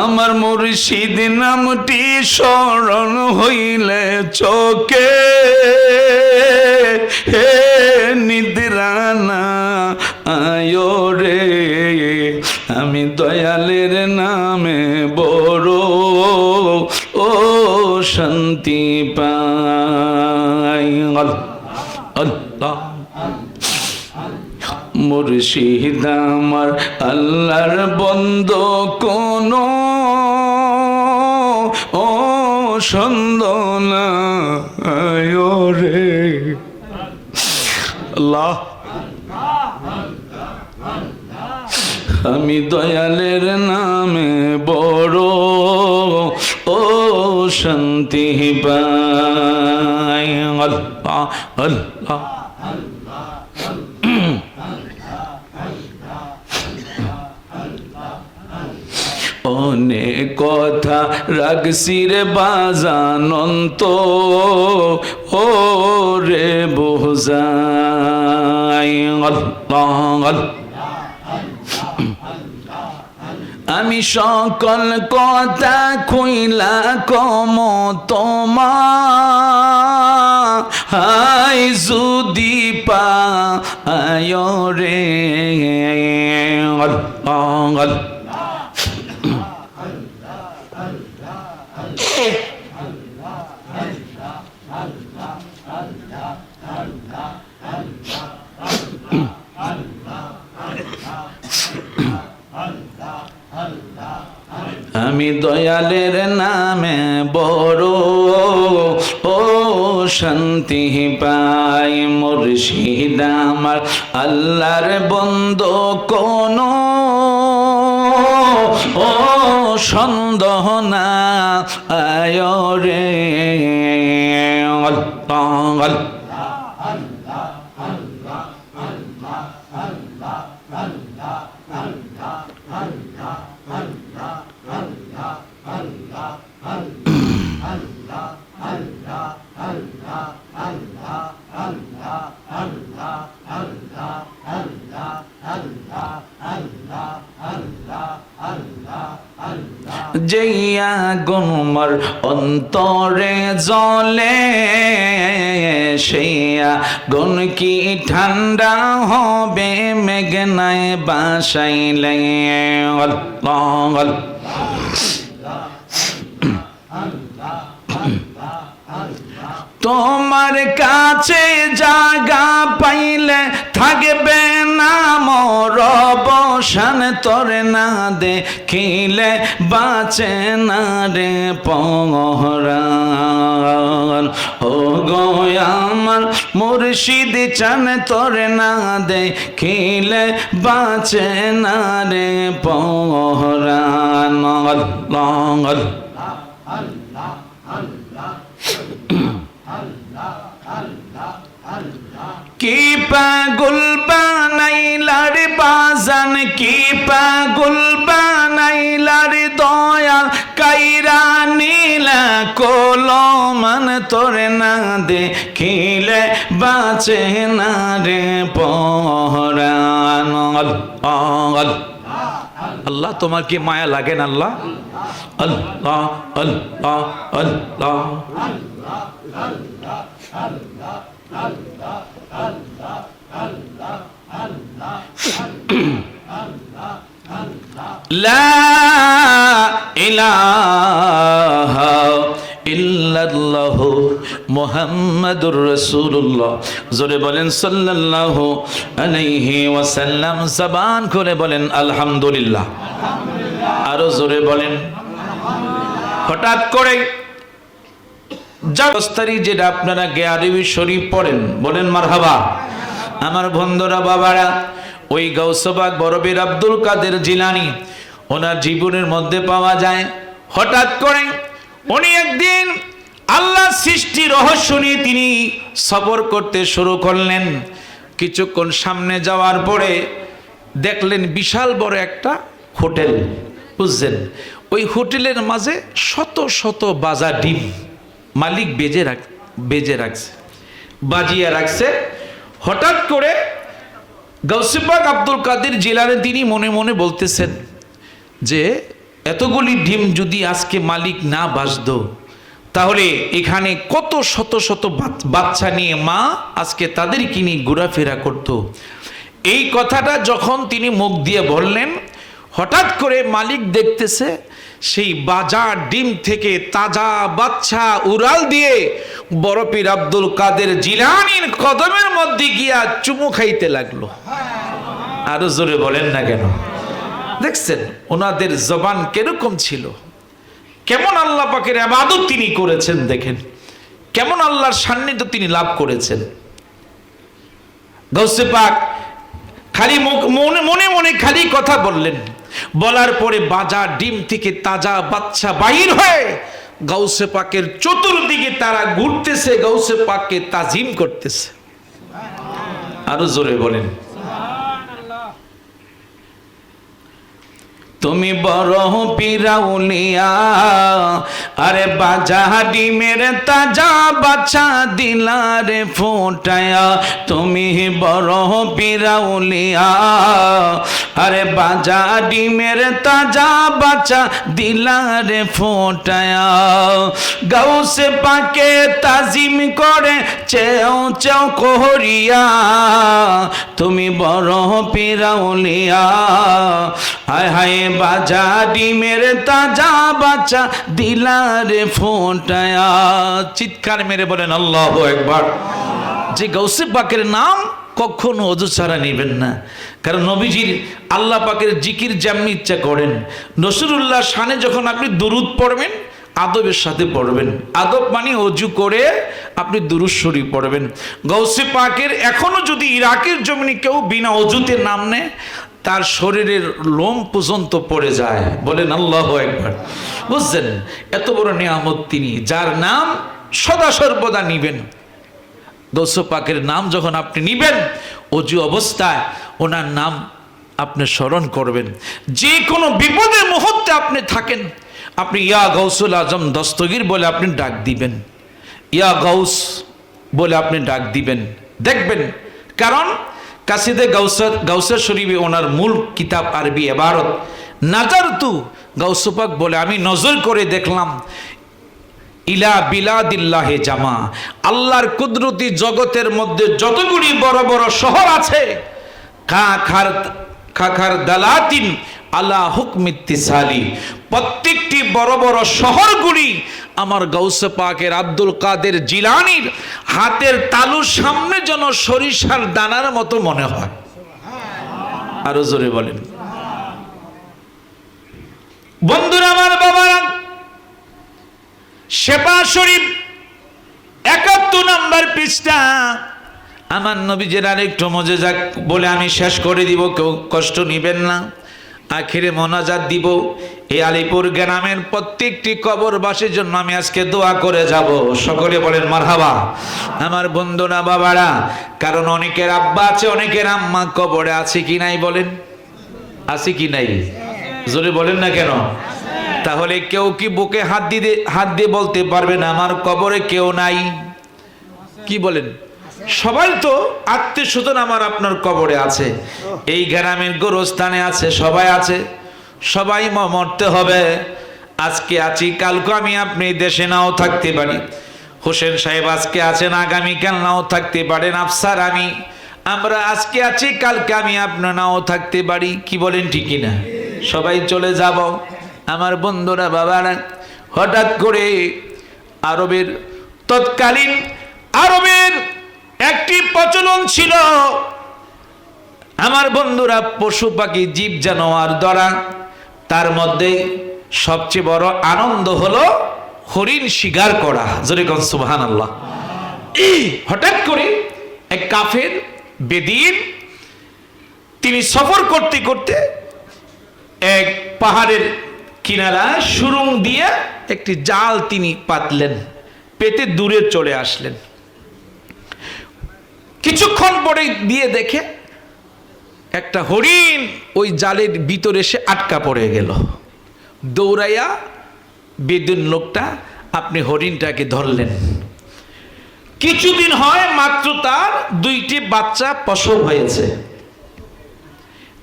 আমার মুর্শিদ নামটি স্মরণ হইলে চোখে হে নিদ্রানা আয়ো রে। আমি দয়ালের নামে বড় ও শান্তি পাই। আল্লাহ মুর্শিদ আমার আল্লাহর বন্দো কোনো ও সন্দনা রে। আল্লাহ আমি দয়ালের নামে বড় ও শান্তি পাই। আল্লাহ আল্লাহ অনেক কথা রাখছি রে বাজানন্ত ও রে বোঝাই। আল্লাহ আমি সকল কথা কইলা কম তোমার হাই যদি পায় রে। আল্লাহ আমি দয়ালের নামে বড় ও শান্তি পাই। মুর্শিদ আমার আল্লাহর বন্দো কোনো ও সন্দেহ না আয় রে। আল্লাহ যেইয়া গুমর অন্তরে জ্বলে সেইয়া গুণ কি ঠান্ডা হবে মেঘনায় বাসাইলে। তোমার কাছে জায়গা পাইলে থাকবে না মোর অবসান, তোরে না দেখিলে বাঁচে না রে পরাণ। ও গো আমার মুর্শিদ চান, তোরে না দেখিলে বাঁচে না রে পরাণ। আল্লাহ কি পাগল বানাইলার বাজান, কি পাগল বানাইলার দয়াল কাইরা নীলা কলমান, তোরে না দেখিলে বাঁচে না রে পরাণ। আল্লাহ তোমার কি মায়া লাগেন আল্লাহ? আল্লাহ আল্লাহ আল্লাহ লা ইলাহা ইল্লাল্লাহু মুহাম্মাদুর রাসূলুল্লাহ। জোরে বলেন সাল্লাল্লাহু আলাইহি ওয়াসাল্লাম। জবান খুলে বলেন আলহামদুলিল্লাহ। আরো জোরে বলেন। হঠাৎ করে জাস্তারি যেটা আপনারা আরবি শরীফ পড়েন, বলেন মারহাবা। আমার বন্ধুরা বাবারা, ওই গাউসবাগ বরবীর আব্দুল কাদের জিলানী ওনার জীবনের মধ্যে পাওয়া যায়। হঠাৎ করে উনি একদিন আল্লাহ সৃষ্টি রহস্য নিয়ে তিনি সফর করতে শুরু করলেন। কিছুক্ষণ সামনে যাওয়ার পরে দেখলেন বিশাল বড় একটা হোটেল, বুঝছেন? ওই হোটেলের মাঝে শত শত বাজা ডিম মালিক বেজে রাখছে, বাজিয়ে রাখছে। হঠাৎ করে গাউসবাগ আব্দুল কাদের জিলানী তিনি মনে মনে বলতেছেন যে এতগুলি ডিম যদি আজকে মালিক না বাজত, তাহলে এখানে কত শত শত বাচ্চা নিয়ে মা আজকে তাদেরকে নিয়ে ঘোরাফেরা করত। এই কথাটা যখন তিনি মুখ দিয়ে বললেন, হঠাৎ করে মালিক দেখতেছে সেই বাজার ডিম থেকে তাজা বাচ্চা উড়াল দিয়ে বরপীর আব্দুল কাদের জিলানীর কদমের মধ্যে গিয়া চুমু খাইতে লাগলো। আরো জোরে বলেন না কেন? দেখছেন ওনাদের জবান কিরকম ছিল, কেমন আল্লাহ পাকের ইবাদত তিনি করেছেন, দেখেন কেমন আল্লাহর সান্নিধ্য তিনি লাভ করেছেন। গাউসে পাক খালি মনে মনে খালি কথা বললেন। বলার পরে বাজা ডিম থেকে তাজা বাচ্চা বাহির হয়ে গাউসে পাকের চতুর্দিকে তারা ঘুরতেছে, গাউসে পাককে তাজিম করতেছে। আরো জোরে বলেন। তুমি বড় পিরাউলিয়া, আরে বাজা ডিমের তাজা বাচ্চা দিলারে ফোটায়া। তুমি বড় পিরাউলিয়া, আরে বাজা ডিমের তাজা বাচ্চা দিলারে ফোটায়া। গাউসে পাকে তাজিম করে চেও চেও করিয়া, তুমি বড় পিরাউলিয়া, হায় হায় বাজা ডিমের তাজা বাচ্চা দিলারে ফোটায়া। চিৎকার মেরে বলেন আল্লাহু আকবার। যে গাউসে পাকের নাম কখনো অজু ছাড়া নেবেন না, কারণ নবীজির আল্লাহ পাকের জিকির যেমনি ইচ্ছা করেন, নসরুল্লাহ শানে যখন আপনি দুরুদ পড়বেন আদবের সাথে পড়বেন। আদব মানে অজু করে আপনি দুরূদ শরীফ পড়বেন। গাউসে পাকের এখনো যদি ইরাকের জমিনে কেউ বিনা অজুতে নাম নেয়, তার শরীরের লোম পর্যন্ত পড়ে যায়। বলেন আল্লাহু আকবার। বুঝছেন? এত বড় নিয়ামত তিনি, যার নাম সদা সর্বদা নিবেন। গাউসে পাকের নাম যখন আপনি নিবেন, অজু অবস্থায় ওনার নাম আপনি স্মরণ করবেন। যে কোনো বিপদের মুহূর্তে আপনি থাকেন, আপনি ইয়া গাউসুল আজম দস্তগীর বলে আপনি ডাক দিবেন, ইয়া গাউস বলে আপনি ডাক দিবেন, দেখবেন। কারণ কাসিদে গাউসে শরীফে ওনার মূল কিতাব আরবি এবারত নাজারতু গাউসে পাক বলে, আমি নজর করে দেখলাম ইলা বিলাদিল্লাহে জামা, আল্লাহর কুদরতি জগতের মধ্যে যতগুলি বড় বড় শহর আছে, খাখার দালাতিন আলা হুকমিত্তিসালি, প্রত্যেকটি বড় বড় শহরগুলি আমার গাউসে পাকের আব্দুল কাদের জিলানির হাতের তালুর সামনে যেন সরিষার দানার মতো মনে হয়। আরো জোরে বলেন। বন্ধুরা আমার, বাবারা, শেফা শরীফ 71 নম্বর পৃষ্ঠা। আমার নবীজির আরেকটু মজেজা বলে আমি শেষ করে দিব, কেউ কষ্ট নিবেন না। আখিরে মোনাজাত দিব। এই আলিপুর গ্রামের প্রত্যেকটি কবরবাসীর জন্য আমি আজকে দোয়া করে যাব। সকলে বলেন মারহাবা। আমার বন্ধুরা, বাবারা, কারণ অনেকের আব্বা আছে, অনেকের আম্মা কবরে আছে কি নাই বলেন? আছে কি নাই? জোরে বলেন না কেন? তাহলে কেউ কি বুকে হাত দিয়ে বলতে পারবে না আমার কবরে কেউ নাই? কি বলেন? সবাই তো আত্মীয় স্বজন আমার আপনার কবরে আছে, এই গ্রামের গোরস্থানে আছে, সবাই আছে। সবাই মরতে হবে। আজকে আছি, কালকে আমি আপনি দেশে নাও থাকতে পারি। হোসেন সাহেব আজকে আছেন, আগামীকাল নাও থাকতে পারেন। আফসার আমরা আজকে আছি, কালকে আমি আপনার নাও থাকতে পারি। কি বলেন? ঠিক কিনা? সবাই চলে যাব। আমার বন্ধুরা, বাবারা, হঠাৎ করে তৎকালীন আরবের একটি প্রচলন ছিল, আমার বন্ধুরা, পশু পাখি জীব জানোয়ার ধরা, তার মধ্যে সবচেয়ে বড় আনন্দ হলো হরিণ শিকার করা। জোরে কোন সুবহানাল্লাহ। হঠাৎ করে এক কাফের বেদিন, তিনি সফর করতে করতে এক পাহাড়ের কিনারা সুরুং দিয়ে একটি জাল তিনি পাতলেন, পেতে দূরে চলে আসলেন। কিছুক্ষণ পরে দিয়ে দেখে একটা হরিণ ওই জালের ভিতরে এসে আটকা পড়ে গেল। দৌড়াইয়া বেদুন লোকটা আপনি হরিণটাকে ধরলেন। কিছুদিন হয় মাত্র তার 2টি বাচ্চা প্রসব হয়েছে।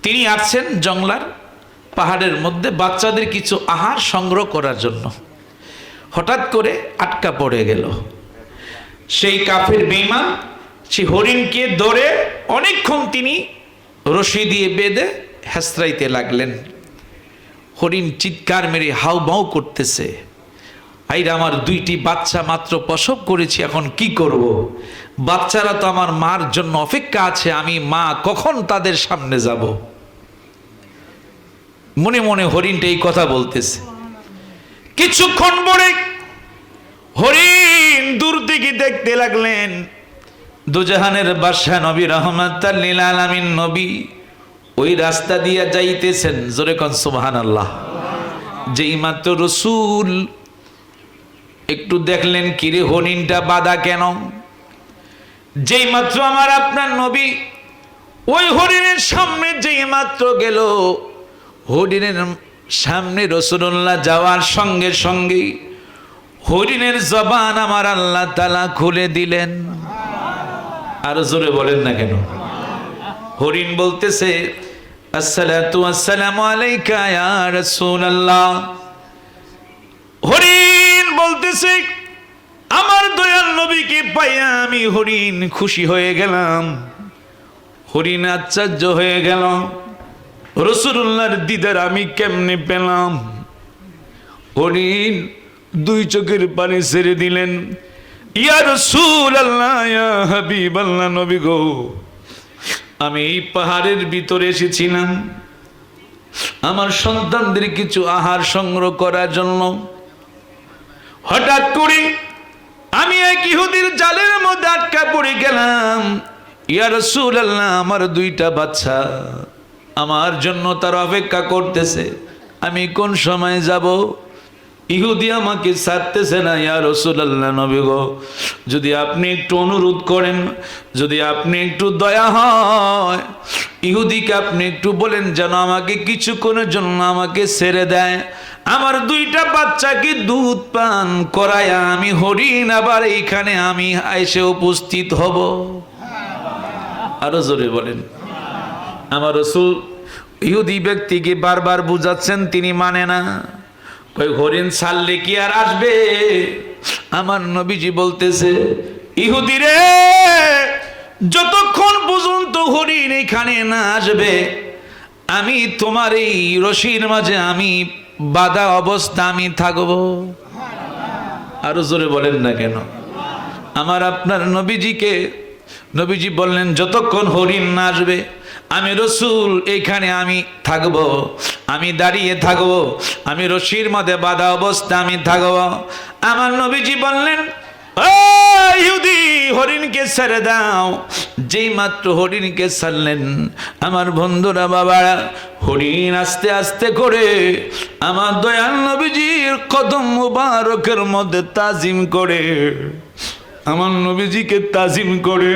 তিনি আসছেন জংলার পাহাড়ের মধ্যে বাচ্চাদের কিছু আহার সংগ্রহ করার জন্য। হঠাৎ করে আটকা পড়ে গেল। সেই কাফের বেঈমান সেই হরিণকে ধরে অনেকক্ষণ তিনি রশি দিয়ে বেঁধে হেঁচড়াইতে লাগলেন। হরিণ চিৎকার মেরে হাউমাউ করতেছে, আইরা আমার 2টি বাচ্চা মাত্র প্রসব করেছি, এখন কি করব? বাচ্চারা তো আমার মার জন্য অপেক্ষা আছে, আমি মা কখন তাদের সামনে যাব? মনে মনে হরিণটা এই কথা বলতেছে। কিছুক্ষণ পরে হরিণ দূর থেকে দেখতে লাগলেন দুজাহানের বাদশা নবী রহমাতুল লিল আলামিন নবী ওই রাস্তা দিয়া যাইতেছেন, জোরে কোন সুবহানাল্লাহ। যেই মাত্র রসুল একটু দেখলেন কিরে হরিণটা বাঁধা কেন, যেই মাত্র আমার আপনার নবী ওই হরিণের সামনে যেই মাত্র গেল, হরিণের সামনে রাসূলুল্লাহ যাওয়ার সঙ্গে সঙ্গে হরিণের জবান আমার আল্লাহ তাআলা খুলে দিলেন। আর জোরে বলেন না কেন? হরিণ বলতেছে আসসালাতু ওয়াসসালামু আলাইকা ইয়া রাসূলুল্লাহ। হরিণ বলতেছে আমার দয়াল নবীকে পাইয়া আমি হরিণ খুশি হয়ে গেলাম, হরিণ আশ্চর্য হয়ে গেল, রাসূলুল্লাহর দিদার আমি কেমনে পেলাম। হরিণ দুই চোখের পানি ছেড়ে দিলেন, ইয়া রাসূলুল্লাহ ইয়া হাবিবাল্লাহ, নবী গো আমি এই পাহাড়ের ভিতরে এসেছিলাম আমার সন্তানদের কিছু আহার সংগ্রহ করার জন্য। হঠাৎ করে আমি এক ইহুদির জালের মধ্যে আটকা পড়ে গেলাম। ইয়া রাসূলুল্লাহ আমার দুইটা বাচ্চা আমার জন্য তার অপেক্ষা করতেছে, আমি কোন সময় যাব? ইহুদি আমাকে ছাড়তেছে না। ইয়া রাসূলুল্লাহ, নবী গো যদি আপনি একটু অনুরোধ করেন, যদি আপনি একটু দয়া হয়, ইহুদিকে আপনি একটু বলেন যেন আমাকে কিছুক্ষণের জন্য আমাকে ছেড়ে দেয়, আমার দুইটা বাচ্চাকে দুধ পান করায়া আমি হরিণ আবার এইখানে আমি এসে উপস্থিত হব। আরো জোরে বলেন। আমার রাসূল ইহুদি ব্যক্তিকে বারবার বুঝাচ্ছেন, তিনি মানে না। ওই হরিণ ছাড়লে কি আর আসবে? আমার নবীজি বলতেছে ইহুদি রে, যতক্ষণ পর্যন্ত হরিণ এখানে না আসবে আমি তোমার এই রশির মাঝে আমি বাধা অবস্থা আমি থাকবো। আরো জোরে বলেন না কেন? আমার আপনার নবীজি বললেন যতক্ষণ হরিণ না আসবে আমি রাসূল এইখানে আমি থাকব, আমি দাঁড়িয়ে থাকব, আমি রশির মধ্যে বাঁধা অবস্থা আমি থাকব। আমার নবীজি বললেন ইহুদি হরিণকে ছেড়ে দাও। যেই মাত্র হরিণকে ছাড়লেন আমার বন্ধুরা বাবারা, হরিণ আস্তে আস্তে করে আমার দয়াল নবীজির কদম মুবারকের মধ্যে তাজিম করে, আমার নবীজিকে তাজিম করে,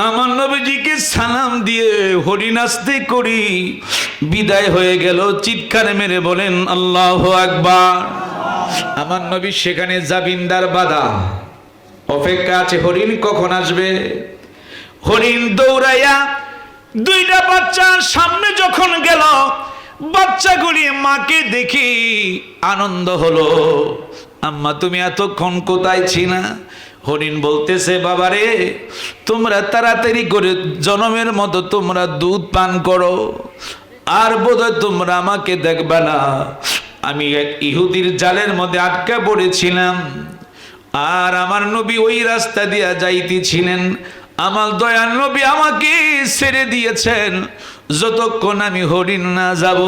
আমার নবীজিকে সালাম দিয়ে হরিণ আস্তে করি বিদায় হয়ে গেল। চিৎকার মেরে বলেন আল্লাহু আকবার। আমার নবী সেখানে জাবিনদার বাধা অপেক্ষা আছে, হরিণ কখন আসবে। হরিণ দৌড়াইয়া দুইটা বাচ্চার সামনে যখন গেল, বাচ্চাগুলি মাকে দেখি আনন্দ হলো। আম্মা তুমি এতক্ষণ কোথায় ছিলা? হরিণ বলতেছে বাবারে তোমরা তাড়াতাড়ি করে জনমের মতো তোমরা দুধ পান করো, আর বোধহয় তোমরা আমাকে দেখবে না। আমি এক ইহুদির জালের মধ্যে আটকা পড়েছিলাম, আর আমার নবী ওই রাস্তা দিয়া যাইতেছিলেন। আমার দয়াল নবী আমাকে ছেড়ে দিয়েছেন, যতক্ষণ আমি হরিণ না যাব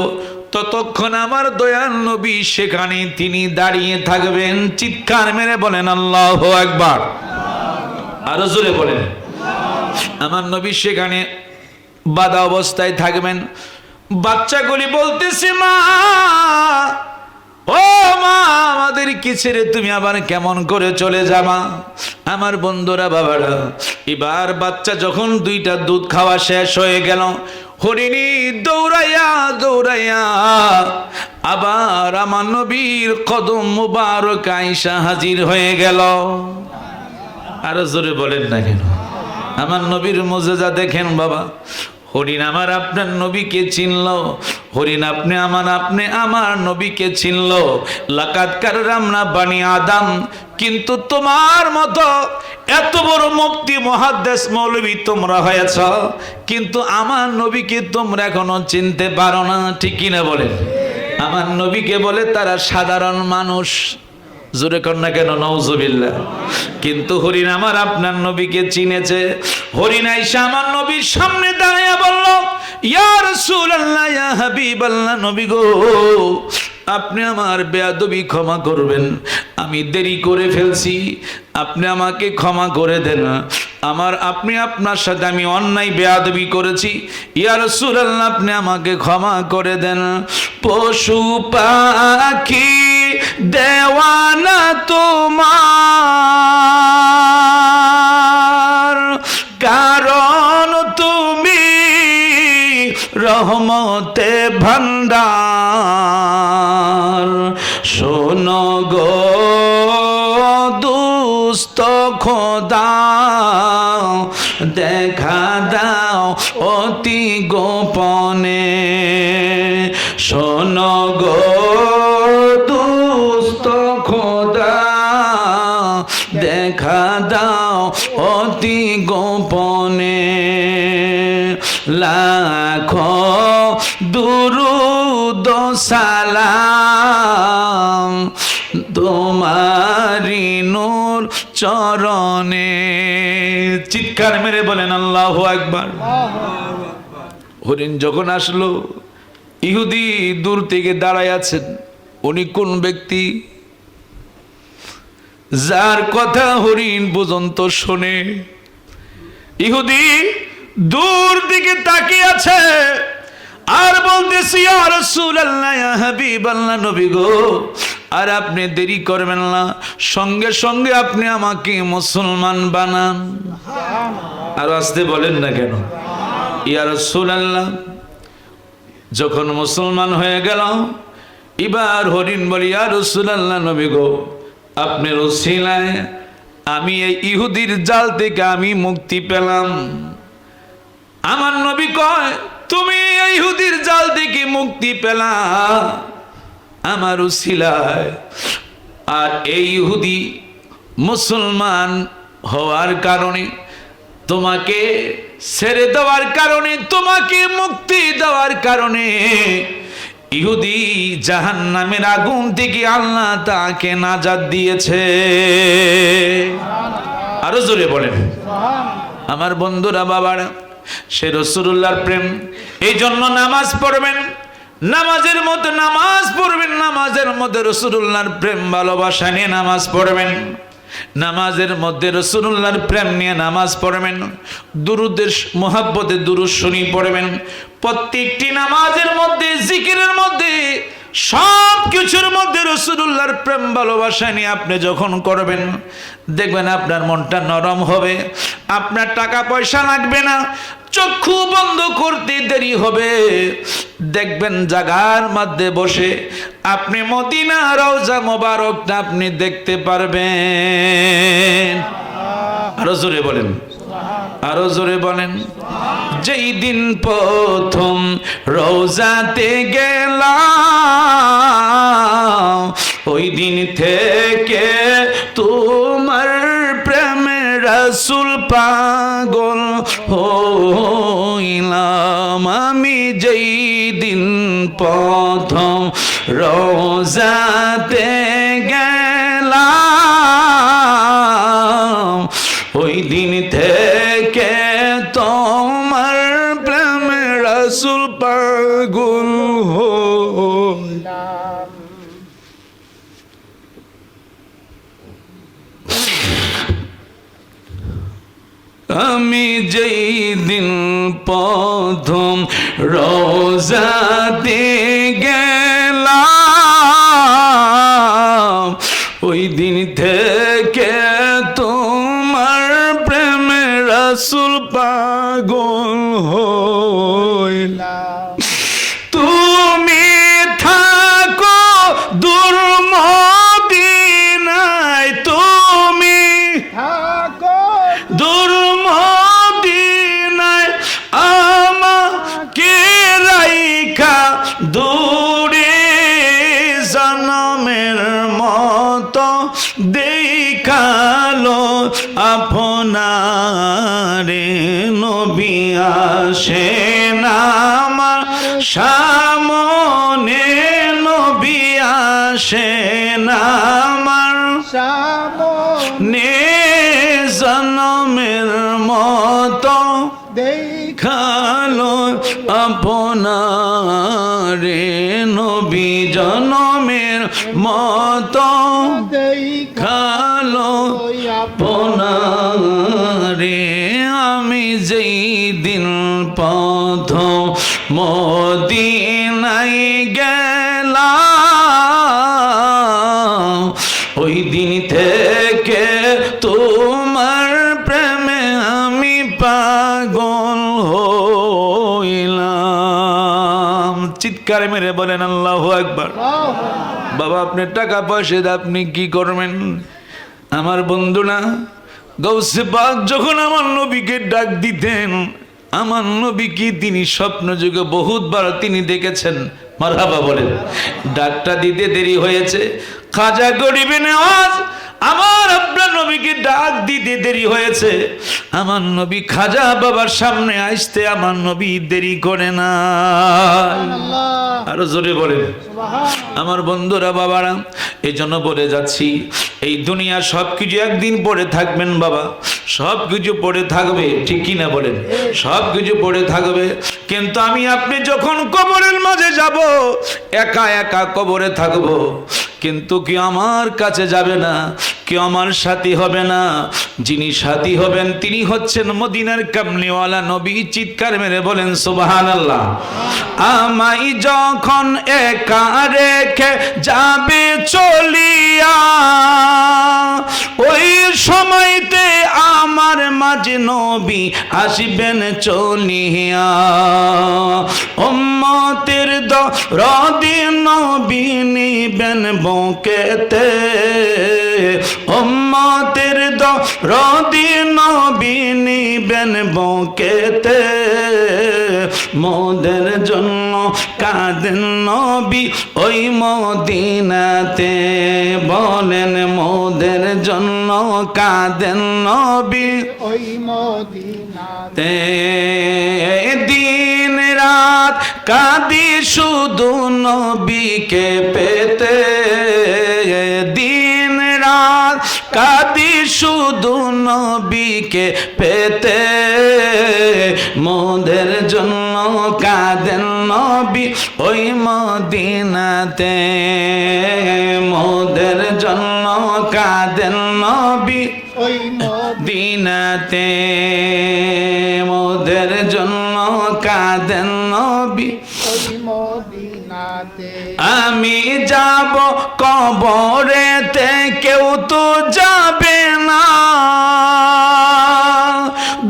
ততক্ষণ আমার দয়াল নবী সেখানে তিনি দাঁড়িয়ে থাকবেন। চিৎকার মেরে বলেন আল্লাহু আকবার। আরো জোরে বলেন। আমার নবী সেখানে বাধা অবস্থায় থাকবেন। বাচ্চাগুলি বলতেছে মা, ও মা আমাদের কি ছেড়ে তুমি আবার কেমন করে চলে যাবা? আমার বন্ধুরা বাবারা, এবার বাচ্চা যখন দুইটা দুধ খাওয়া শেষ হয়ে গেল, হরিণী দৌড়াইয়া দৌড়াইয়া আবার আমার নবীর কদম মুবারক আয়েশা হাজির হয়ে গেল। আরো জোরে বলেন না কেন? আমার নবীর মুজিজা দেখেন বাবা। হরিণ আমার আপনার নবীকে চিনল, হরিণ আপনি আমার নবীকে চিনল। লাকাদ কাররামনা বানি আদম। কিন্তু তোমার মতো এত বড় মুফতি মুহাদ্দিস মৌলবী তোমরা হয়েছ, কিন্তু আমার নবীকে তোমরা এখনো চিনতে পারো না। ঠিক কিনা বলেন? আমার নবীকে বলে তারা সাধারণ মানুষ। জোরে কর না কেন? নাউজুবিল্লাহ। কিন্তু হরিণ আমার আপনার নবীকে চিনেছে। হরিণ আয়েশা আমার নবীর সামনে দাঁড়িয়ে বলল, ইয়া রাসূলুল্লাহ ইয়া হাবিবাল্লাহ, নবী গো আপনি আমার বেয়াদবি ক্ষমা করবেন, আমি দেরি করে ফেলছি, আপনি আমাকে ক্ষমা করে দেন। আপনি আপনার সাথে আমি অন্যায় বেয়াদবি করেছি, ইয়া রাসূলুল্লাহ আপনি আমাকে ক্ষমা করে দেন। পশু পাখি দেওয়ানা তোমার, কারণ তুমি রহমতে ভান্ডার। শোনো গো দুস্থ খোদা, দেখা দাও অতি গোপনে। শোনো গো দুস্থ খোদা, দেখা দাও অতি গোপনে। লাখো দুরুদ সালাম তোমারি নূর চরণে। চিৎকার মেরে বলেন আল্লাহু আকবার। হরিণ যখন আসলো, ইহুদি দূর থেকে দাঁড়ায় আছেন। উনি কোন ব্যক্তি? যার কথা হরিণ পর্যন্ত শোনে। ইহুদি দূর দিকে তাকিয়ে আছে আর বলতেছি, ইয়া রাসূলুল্লাহ, ইয়া হাবিবাল্লাহ, নবী গো, আর আপনি দেরি করবেন না, সঙ্গে সঙ্গে আপনি আমাকে মুসলমান বানান। আর আসতে বলেন না কেন? ইয়া রাসূলুল্লাহ যখন মুসলমান হয়ে গেল, এবার হরিণ বলি, ইয়া রাসূলুল্লাহ, নবী গো, আপনার ওসিলায় আমি এই ইহুদির জাল থেকে আমি মুক্তি পেলাম। আমার নবী কয়, তুমি এই ইহুদির জাল থেকে মুক্তি পেলা আমার ওসিলায়। আর এই ইহুদি মুসলমান হওয়ার কারণে, তোমাকে ছেড়ে দেওয়ার কারণে, তোমাকে মুক্তি দেওয়ার কারণে ইহুদি জাহান্নামের আগুন থেকে আল্লাহ তাকে নাজাত দিয়েছে। আরো জোরে বলেন। আমার বন্ধুরা, বাবারা, সে রাসূলুল্লাহর প্রেম, এই জন্য নামাজ পড়বেন, নামাজের মধ্যে নামাজ পড়বেন, নামাজের মধ্যে রাসূলুল্লাহর প্রেম ভালোবাসা নিয়ে নামাজ পড়বেন, নামাজের মধ্যে রাসূলুল্লাহর প্রেম নিয়ে নামাজ পড়বেন, দুরুদের মুহাব্বতে দুরূদ শরীফ পড়বেন। প্রত্যেকটি নামাজের মধ্যে, জিকিরের মধ্যে, সব কিছুর মধ্যে রাসূলুল্লাহর প্রেম ভালোবাসা নিয়ে আপনি যখন করবেন, দেখবেন আপনার মনটা নরম হবে, আপনার টাকা পয়সা লাগবে না, চক্ষু বন্ধ করতে দেরি হবে, দেখবেন জাগার মধ্যে বসে আপনি মদিনা রওজা মোবারকটা আপনি দেখতে পারবেন। আরো জোরে বলেন, আরো জোরে বলেন। যেই দিন প্রথম রওজাতে গেলাম, ওই দিন থেকে তোমার প্রেমে রাসূল পাগল হইলাম। আমি যেই দিন প্রথম রওজাতে গেলাম, ওই দিন থেকে তোমার প্রেমে রাসূল পাগল হইলাম। আমি যেই দিন প্রথম রওজাতে গেলাম, ওই দিন থেকে তোমার প্রেমে রাসূল পাগল হইলাম। তুমি থাকো দূর মদিনায়, তুমি থাকো দূর মদিনায়, আমাকে রাইখা দূরে জনমের মতো দেখালো আপনারে। নবী আসেন আমার সামনে, নবী আসেন আমার সামনে, জনমের মতো দেখালো আপনারে। নবী জনমের মতো দেখালো আপনারে। যেই দিন পথ মদিনায় গেলাম, ওই দিন থেকে তোমার প্রেমে আমি পাগল হইলাম। চিৎকার মেরে বলেন আল্লাহু আকবার। বাবা, আপনি টাকা পয়সা দিয়ে আপনি কি করবেন? আমার বন্ধুরা, গৌসে পাক যখন আমার নবীকে ডাক দিতেন, আমার নবীকে তিনি স্বপ্ন যুগে বহুতবার তিনি দেখেছেন। মারহাবা বলেন। ডাকটা দিতে দেরি হয়েছে, খাজা গরিবে নেওয়াজ আমার আপনার নবীকে ডাক দিতে দেরি হয়েছে। আমার নবী খাজা বাবার সামনে আসতে আমার নবী দেরি করে না। আরো জোরে বলেন। আমার বন্ধুরা, বাবারা, এই জন্য বলে যাচ্ছি, এই দুনিয়া সবকিছু একদিন পড়ে থাকবেন বাবা, সবকিছু পড়ে থাকবে, ঠিক কি না বলেন? সবকিছু পড়ে থাকবে, কিন্তু আমি আপনি যখন কবরের মাঝে যাব, একা একা কবরে থাকবো, কিন্তু কেউ আমার কাছে যাবে না, কেউ আমার সাথী হবে না। যিনি সাথী হবেন তিনি হচ্ছেন মদিনার কামলিওয়ালা নবী। চিৎকার মেরে বলেন সুবহানাল্লাহ। আমায় যখন একা রেখে যাবে চলিয়া, ওই সময়তে আমার মাঝে নবী আসবেন চলিয়া। উম্মতের দরদি নবী নিবেন বুকেতে, উম্মতের দরদি নবী নিবেন বুকেতে। মোদের জন্য কাঁদেন নবী ওই মদিনাতে, বলেন মোদের জন্য কাঁদেন নবী ওই মদিনাতে। দিন রাত কাঁদি শুধু নবীকে পেতে, দিন রাত কাঁদি শুধু নবীকে পেতে। মোদের জন্য কাঁদেন নবী ওই মদিনাতে, মোদের জন্য কাঁদেন নবী ওই মদিনাতে, মোদের জন্য কাঁদেন নবী ওই মদিনাতে। আমি যাব কবরেতে, কেউ তো যাবে না,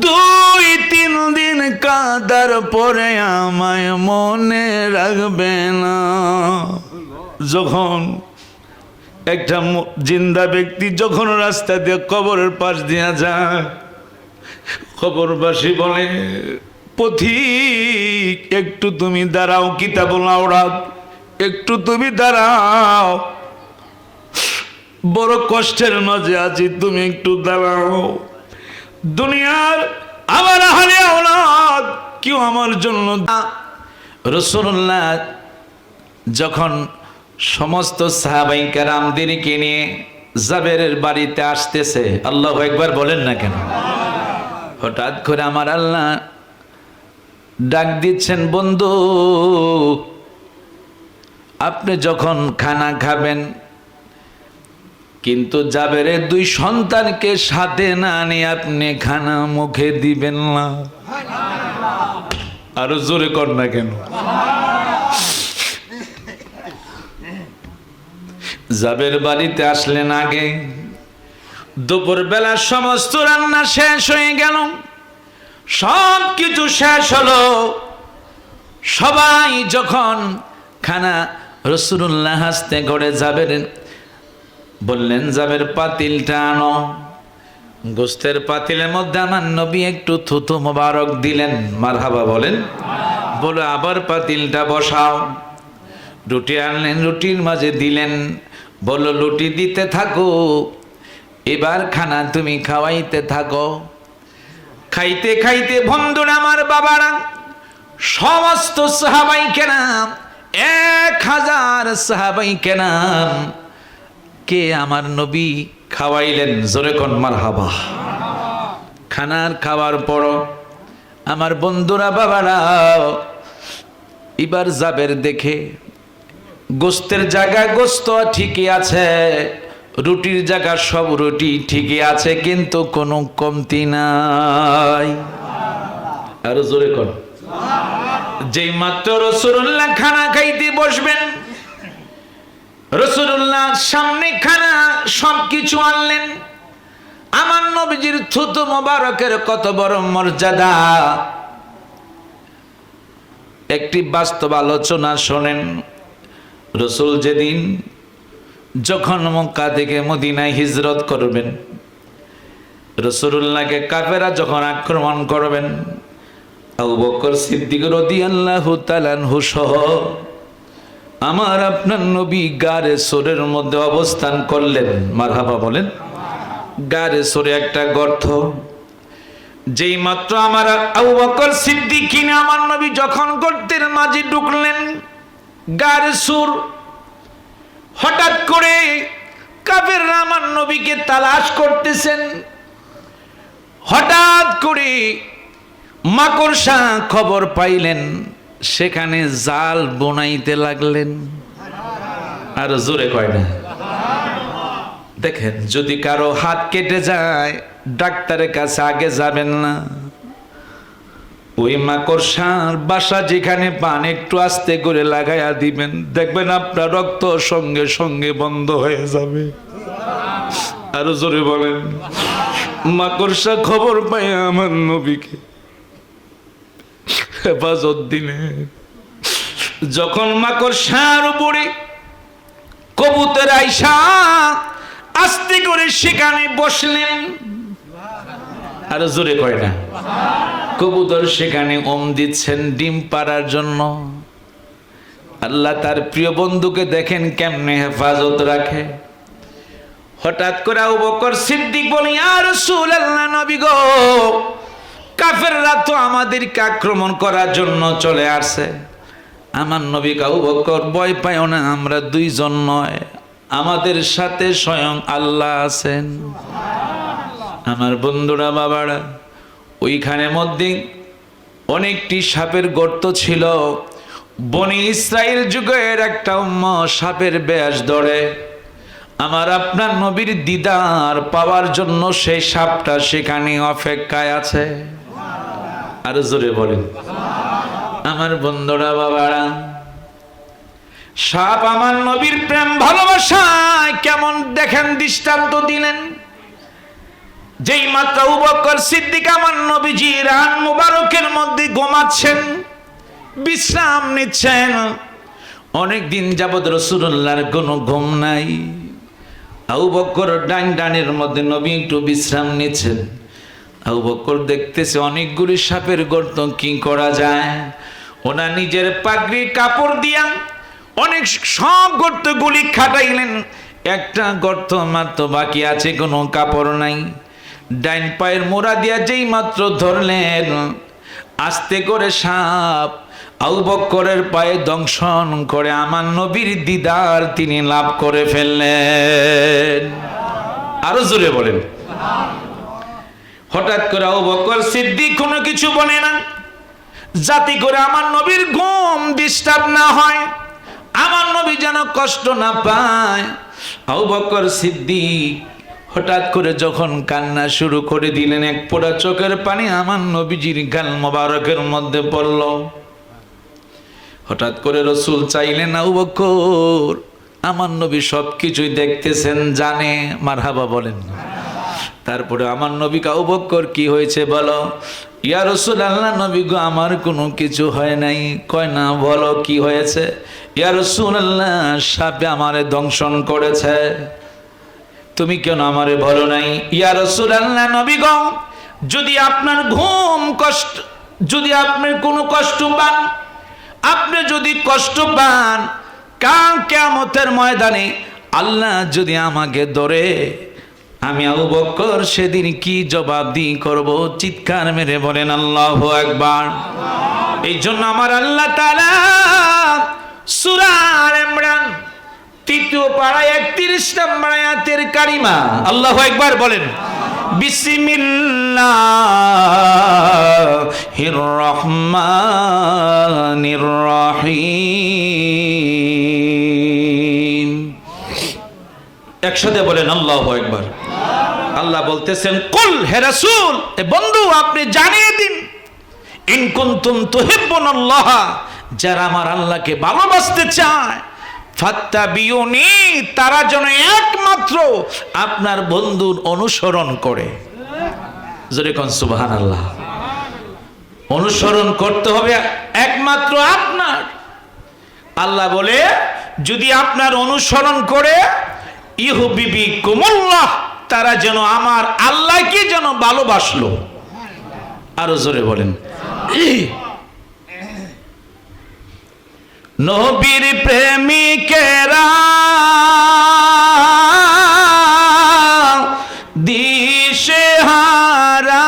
2-3 দিন কাঁদার পরে আমায় মনে রাখবে না। যখন একটা জিন্দা ব্যক্তি যখন রাস্তা দিয়ে কবরের পাশ দিয়ে যায়, কবরবাসী বলে, পথিক একটু তুমি দাঁড়াও, কিতাবুল আওরাত একটু তুমি দাঁড়াও, বড় কষ্টের মাঝে আছি, তুমি একটু দাঁড়াও। দুনিয়ার আমার আহলে আওলাদ কেউ আমার জন্য। রাসূলুল্লাহ যখন সমস্ত সাহাবায়ে কেরামদেরকে নিয়ে জাবেরের বাড়িতে আসতেছে, আল্লাহু আকবার বলেন না কেন? হঠাৎ করে আমার আল্লাহ ডাক দিচ্ছেন, বন্ধু আপনি যখন খানা খাবেন, কিন্তু জাবেরের 2 সন্তানকে সাথে না নিয়ে আপনি খানা মুখে দিবেন না। আরো জোরে কর না কেন? জাবের বাড়িতে আসলেন আগে, দুপুর বেলা সমস্ত রান্না শেষ হয়ে গেল, সব কিছু শেষ হলো। সবাই যখন খানা রাসূলুল্লাহ হাসতে করে জাবের বললেন, জাবের পাতিলটা আনো। গোস্তের পাতিলের মধ্যে আমার নবী একটু থুতু মোবারক দিলেন, মারহাবা বলেন। বলে আবার পাতিলটা বসাও। রুটি আনলেন, রুটির মাঝে দিলেন, বলল রুটি দিতে থাকো, এবার খানা তুমি খাওয়াইতে থাকো। খাইতে খাইতে বন্ধুরা আমার বাবারা, সমস্ত সাহাবায়ে কেরাম 1000 সাহাবায়ে কেরাম কে আমার নবী খাওয়াইলেন। জোরে কোন মারহাবা। খানার খাওয়ার পর আমার বন্ধুরা বাবারা, এবার জাবের দেখে গোস্তের জায়গা গোস্ত ঠিকই আছে, রুটির জায়গা সব রুটি ঠিকই আছে, কিন্তু কোনো কমতি নাই। আর জোরে কর। যেই মাত্র রাসূলুল্লাহ খানা খাইতে বসবেন, রাসূলুল্লাহ সামনে খানা সবকিছু আনলেন। আমার নবীজির থুতু মোবারকের কত বড় মর্যাদা, একটি বাস্তব আলোচনা শোনেন। রাসূল যেদিন যখন মক্কা থেকে মদিনায় হিজরত করবেন, রাসূলুল্লাহকে কাফেররা যখন আক্রমণ করবেন, আবু বকর সিদ্দিক রাদিয়াল্লাহু তাআলা আনহু সহ আমার আপনার নবী গারে সোরের মধ্যে অবস্থান করলেন। মারহাবা বলেন। গারে সোরে একটা গর্ত, যেই মাত্র আমার আবু বকর সিদ্দিক কিনে আমার নবী যখন গর্তের মাঝে ঢুকলেন, গারে সুর, হঠাৎ করে কাফেররা আমার নবীকে তালাশ করতেছেন। হঠাৎ করে মাকড়সা খবর পাইলেন, সেখানে জাল বোনাইতে লাগলেন। আর জোরে কয় না। দেখেন, যদি কারো হাত কেটে যায় ডাক্তারের কাছে আগে যাবেন না, ওই মাকড়সার বাসা যেখানে পান একটু আস্তে করে লাগাইয়া দিবেন, দেখবেন আপনার রক্ত সঙ্গে সঙ্গে বন্ধ হয়ে যাবে। আরো জোরে বলেন। মাকড়সা খবর পাই আমার নবীকে হেফাজত দিলেন। যখন মাকড়সার উপরে কবুতর আইসা আস্তে করে সেখানে বসলেন। আর জোরে কয় না। কবুতর সেখানে দিচ্ছেন ডিম পাড়ার জন্য। আল্লাহ তার প্রিয় বন্ধুকে দেখেন কেমনে হেফাজত রাখে। হঠাৎ করে আবু বকর সিদ্দিক বলে, ইয়া রাসূলুল্লাহ, নবী গো, কাফেররা তো আমাদেরকে আক্রমণ করার জন্য চলে আসছে। আমার নবী আবু বকর, ভয় পাইও না, আমরা দুইজন নয়, আমাদের সাথে স্বয়ং আল্লাহ আছেন। আমার বন্ধুরা, বাবারা, ওইখানে মধ্যে অনেকটি সাপের গর্ত ছিল। বনি ইসরাইল যুগের একটা উম্মত সাপের বেশ ধরে। আমার আপনার নবীর দিদার পাওয়ার জন্য সেই সাপটা সেখানে অপেক্ষায় আছে। আর জোরে বলেন। আমার বন্ধুরা, বাবারা, সাপ আমার নবীর প্রেম ভালোবাসায় কেমন দেখেন দৃষ্টান্ত দিলেন। যেই মাত্র আবু বকর সিদ্দিক আমার নবীজি রান মুবারকের মধ্যে ঘুমাচ্ছেন, বিশ্রাম নিচ্ছেন। অনেক দিন যাবৎ রাসূলুল্লাহর কোনো ঘুম নাই। আবু বকর ডানের মধ্যে নবী একটু বিশ্রাম নিচ্ছেন। আবু বকর দেখতেছে অনেকগুলি সাপের গর্ত, কি করা যায়। ওনা নিজের পাগড়ি কাপড় দিয়া অনেক সব গর্তগুলি খাটাইলেন। একটা গর্ত মাত্র বাকি আছে, কোনো কাপড় নাই। ডাইন পায়ের মোড়া দিয়া যেই মাত্র ধরলেন, আস্তে করে সাপ আবু বকরের পায়ে দংশন করে আমার নবীর দিদার তিনি লাভ করে ফেললেন। আরো জোরে বলেন। হঠাৎ করে আবু বকর সিদ্দিক কোনো কিছু বলে না, যাতে করে আমার নবীর ঘুম ডিস্টার্ব না হয়, আমার নবী যেন কষ্ট না পায়। আবু বকর সিদ্দিক হঠাৎ করে যখন কান্না শুরু করে দিলেন, এক ফোঁটা চোখের পানি আমার নবীজির গাল মোবারকের মধ্যে পড়ল। হঠাৎ করে রাসূল চাইলেন, আবু বকর, আমার নবী সবকিছুই দেখতেছেন, জানে। মারহাবা বলেন। তারপরে আমার নবী, আবু বকর কি হয়েছে বলো। ইয়া রাসূলুল্লাহ, নবী গো, আমার কোনো কিছু হয় নাই। কয় না, বলো কি হয়েছে। ইয়া রাসূলুল্লাহ, সাপে আমারে দংশন করেছে, তুমি কেন আমারে বলো নাই। ইয়া রাসূলুল্লাহ, নবী গো, যদি আপনার ঘুম কষ্ট, যদি আপনি কোনো কষ্ট পান, আপনি যদি কষ্ট পান, কাল কিয়ামতের ময়দানে আল্লাহ যদি আমাকে ধরে, আমি আবু বকর সেদিন কি জবাব দিয়ে করব। চিৎকার মেরে বলেন আল্লাহু আকবার। এই জন্য আমার আল্লাহ তাআলা সূরা আলে ইমরান 3 পারা 31 নম্বর আয়াতের কারিমা, আল্লাহু আকবার বলেন। বিসমিল্লাহির রহমানির রহিম। একসাথে বলেন আল্লাহু আকবার। আল্লাহ বলতেছেন, কুল, হে রাসূল, এ বন্ধু, আপনি জানিয়ে দিন, ইন কুনতুম তুহিব্বুনাল্লাহ, যারা আমার আল্লাহকে ভালোবাসতে চায়, ফাত্তাবিউনি, তারা যেন একমাত্র আপনার বন্ধুর অনুসরণ করে। জোরে কোন সুবহানাল্লাহ। অনুসরণ করতে হবে একমাত্র আপনার। আল্লাহ বলে যদি আপনার অনুসরণ করে, ইউহিব্বুকুমুল্লাহ, তারা যেন আমার আল্লাহকে যেন ভালোবাসলো। আরো জোরে বলেন। নবীর প্রেমিকেরা দিশেহারা,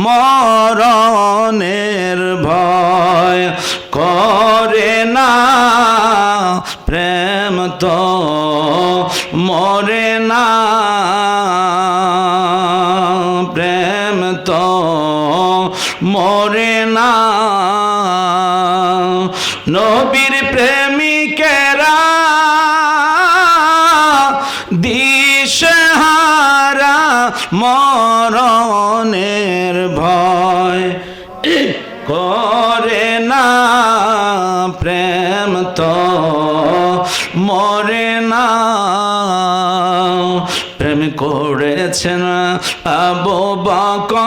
মরণের ভয় করে না, প্রেম তো মরে না, প্রেম তো মরে না। নবীর প্রেমিকেরা দিশেহারা, মরণের ভয় করে না, প্রেম তো মরে না। প্রেম করেছেন আবু বকর,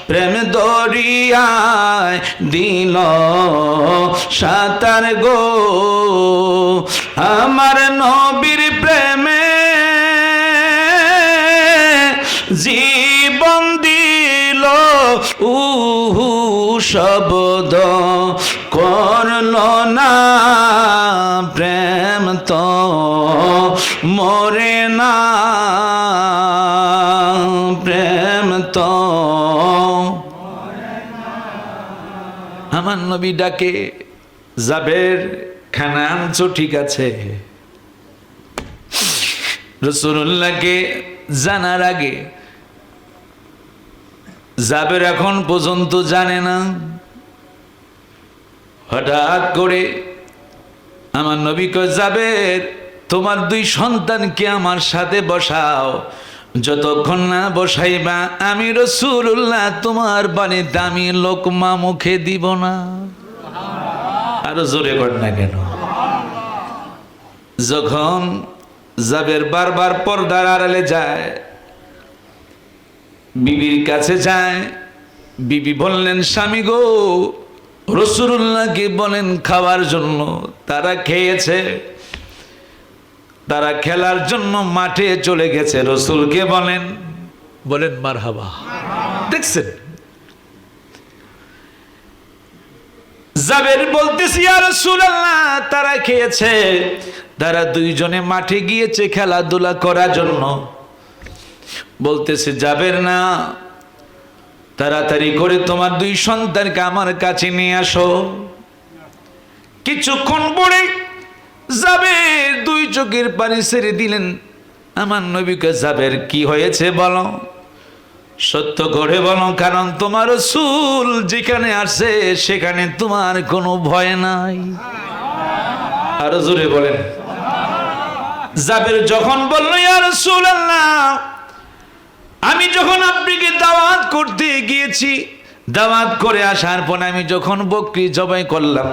প্রেম দরিয়ায় দিল সাঁতার গো, আমার নবীর প্রেমে জীবন দিল, শব্দ করল না, প্রেম তো মরে না, প্রেম তো। আমার নবী ডাকে, জাবের খানা আনছো ঠিক আছে। রাসূলুল্লাহকে জানার আগে জাবের এখন পর্যন্ত জানে না। হঠাৎ করে আমার নবী কয়, জাবের তোমার দুই সন্তানকে আমার সাথে বসাও, যতক্ষণ না বসাইবা আমি রাসূলুল্লাহ তোমার বাণীতে আমি লোকমা মুখে দিব না। আরো জোরে কর না কেন? যখন জাবের বারবার পর্দার আড়ালে যায়, বিবির কাছে যায়, বিবি বললেন, স্বামী গো, রাসূলুল্লাহকে বলেন খাওয়ার জন্য। তারা খেয়েছে, তারা খেলার জন্য মাঠে চলে গেছে। রাসূলকে বলেন, বলেন মারহাবা। দেখছেন, জাবের বলতেছি, ইয়া রাসূলুল্লাহ, তারা খেয়েছে, তারা দুইজনে মাঠে গিয়েছে খেলাধুলা করার জন্য। বলতেছে, জাবের না, তাড়াতাড়ি করে তোমার দুই সন্তানকে আমার কাছে নিয়ে আসো। কিছুক্ষণ পরে জাবের দুই চোখের পানি ছেড়ে দিলেন। আমার নবীকে, জাবের কি হয়েছে বলো, সত্য করে বলো, কারণ তোমার রাসূল যেখানে আসে সেখানে তোমার কোনো ভয় নাই। আরো জোরে বলেন। জাবের যখন বলল, ইয়া রাসূলুল্লাহ, আমি যখন আপনাকে দাওয়াত করতে গিয়েছি, দাওয়াত করে আসার পর আমি যখন বকরি জবাই করলাম,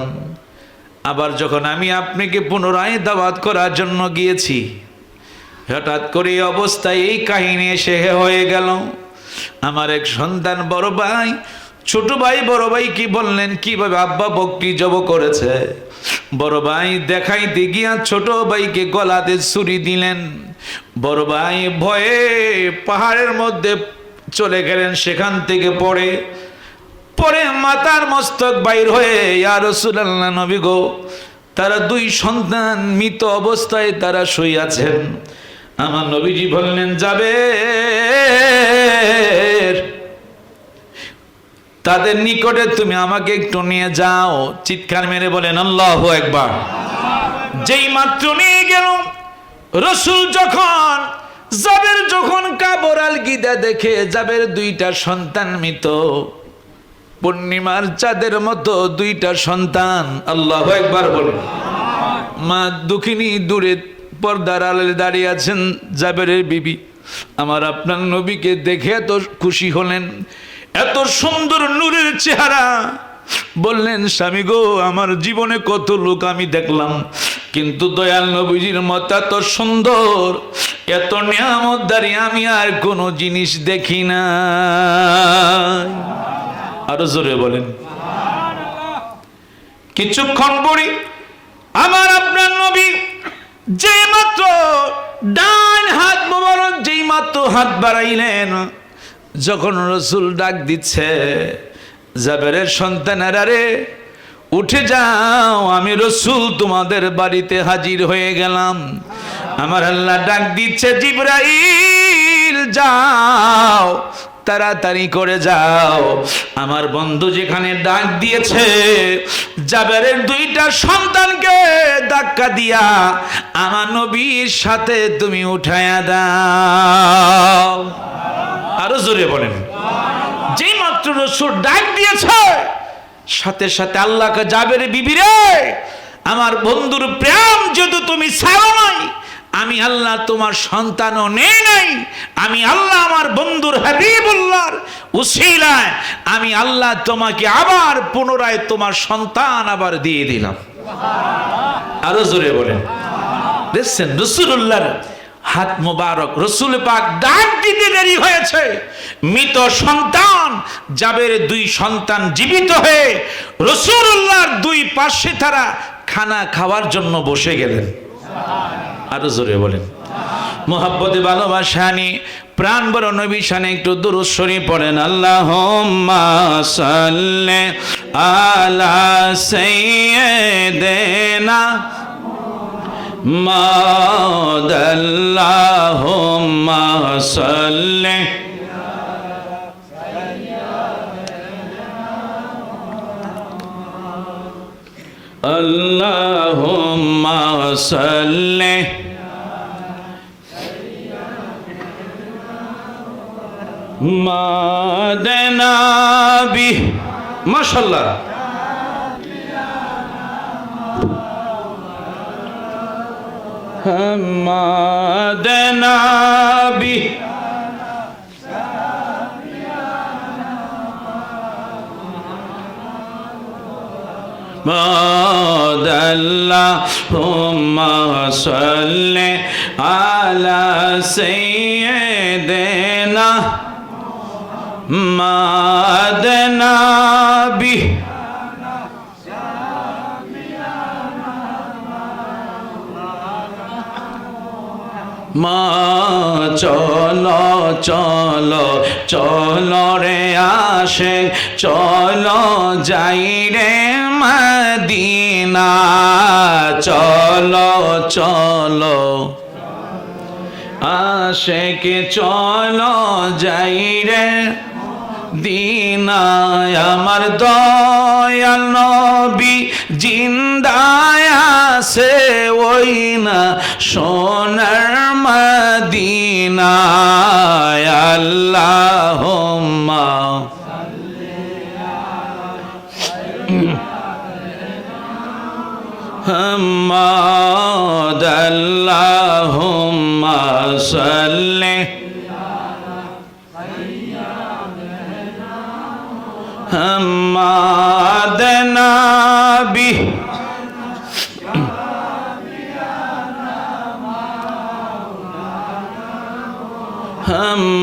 আবার যখন আমি আপনাকে পুনরায় দাওয়াত করার জন্য গিয়েছি, হঠাৎ করে এই অবস্থায় এই কাহিনী এসে হয়ে গেল। আমার এক সন্তান বড় ভাই, ছোট ভাই বড় ভাই কি বললেন, কিভাবে আব্বা বকরি জব করেছে। বড় ভাই দেখাইতে গিয়া ছোট ভাইকে গলাতে ছুরি দিলেন। বড় ভাই ভয়ে পাহাড়ের মধ্যে চলে গেলেন, সেখান থেকে পরে মাথার মস্তক বাইর হয়ে, ইয়া রাসূলুল্লাহ, নবী গো, তারা দুই সন্তান মৃত অবস্থায় তারা শুইয়াছেন। আমার নবীজি বললেন, জাবের, তাদের নিকটে তুমি আমাকে একটু নিয়ে যাও। চিৎকার মেরে বলেন আল্লাহু আকবার। যেই মাত্র নিয়ে গেল, রাসূল জাবের যখন কাবর আলগিদা দেখে, জাবের দুইটা সন্তান মৃত, পূর্ণিমার চাঁদের মতো দুইটা সন্তান। আল্লাহু আকবার বলেন। মা দুঃখিনী দূরে পর্দার আড়ালে দাঁড়িয়ে আছেন, জাবেরের বিবি আমার আপনার নবীকে দেখে এত খুশি হলেন, এত সুন্দর নূরের চেহারা। বললেন, স্বামী গো, আমার জীবনে কত লোক আমি দেখলাম, কিন্তু দয়াল নবীজির মত এত সুন্দর, এত নিয়ামতদারি আমি আর কোনো জিনিস দেখি না। আরো জোরে বলেন। কিছুক্ষণ পরে আমার আপনার নবী যেই মাত্র ডান হাত মোবারক যেই মাত্র হাত বাড়াইলেন, যখন রসুল ডাক দিচ্ছে, জাবেরের সন্তানেরা রে উঠে যাও, আমি রসুল তোমাদের বাড়িতে হাজির হয়ে গেলাম। আমার আল্লাহ ডাক দিচ্ছে, জিবরাইল যাও, তাড়াতাড়ি করে যাও, আমার বন্ধু যেখানে ডাক দিয়েছে জাবেরের দুইটা সন্তানকে ধাক্কা দিয়া আমার নবীর সাথে তুমি উঠায়া দাও। আরো জোরে বলেন। যেই মাত্র রসুল ডাক দিয়েছে, সাথে সাথে আল্লাহকে, জাবের বিবি রে, আমার বন্ধুর প্রেম যদি তুমি ছাড়ো নাই, আমি আল্লাহ তোমার সন্তানও নেই নাই, আমি আল্লাহ আমার বন্ধুর হাবিবুল্লাহর উসিলায় আমি আল্লাহ তোমাকে আবার পুনরায় তোমার সন্তান আবার দিয়ে দিলাম। আরো জোরে বলেন। দেখছেন রাসূলুল্লাহর হাত মোবারক, রসুল পাক ডাক দিতে দেরি হয়েছে, মৃত সন্তান জাবের দুই সন্তান জীবিত হয়ে রাসূলুল্লাহর দুই পাশে তারা খানা খাওয়ার জন্য বসে গেলেন। আরো জোরে বলেন। মোহাব্বতে ভালোবাসা নিয়ে প্রাণ বড় নবী শানে একটু দুরূদ শরীফ পড়েন। আল্লাহুম্মা সাল্লি আলা সাইয়্যিদিনা মুহাম্মাদ, আল্লাহুম্মা সাল্লি আল্লাহুম্মা সাল্লি মাদনাবি। মাশাআল্লাহ। মাদনাবি আল্লাহুম্মা সাল্লি আলা সাইয়্যিদিনা মাদনাবি। মা চলো চলো চলো রে আশিক, চলো যাই রে মদিনা, চলো চলো আশিক, চলো যাই রে দিনায়, আমার দয়াল নবী জিন্দায় আছে ওই না সোনার মদিনায়। আল্লাহুম্মা মুহাম্মাদ, আল্লাহুম্মা সাল্লি মুহাম্মাদ নবী।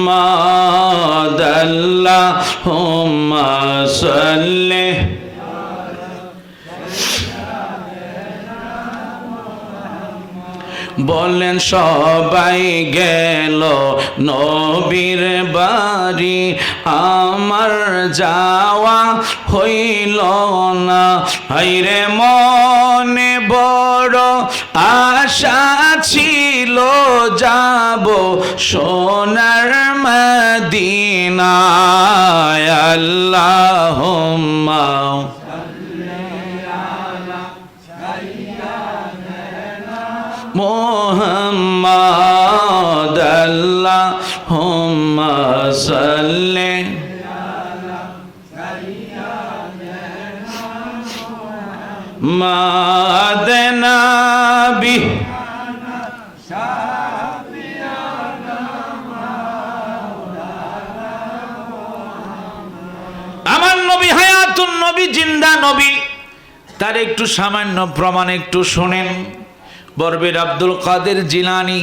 মুহাম্মাদ, আল্লাহুম্মা সাল্লি বলেন সবাই গেল নবীর বাড়ি, আমার যাওয়া হইল না। হায়রে মনে বড় আশা ছিল, যাব সোনার মদিনায়। আল্লাহুম্মা মুহাম্মাদ, আল্লাহুম্মা সাল্লি মাদনাবি। নবী জিন্দা নবী, তার একটু সামান্য প্রমাণ একটু শোনেন। বরবীর আব্দুল কাদের জিলানী,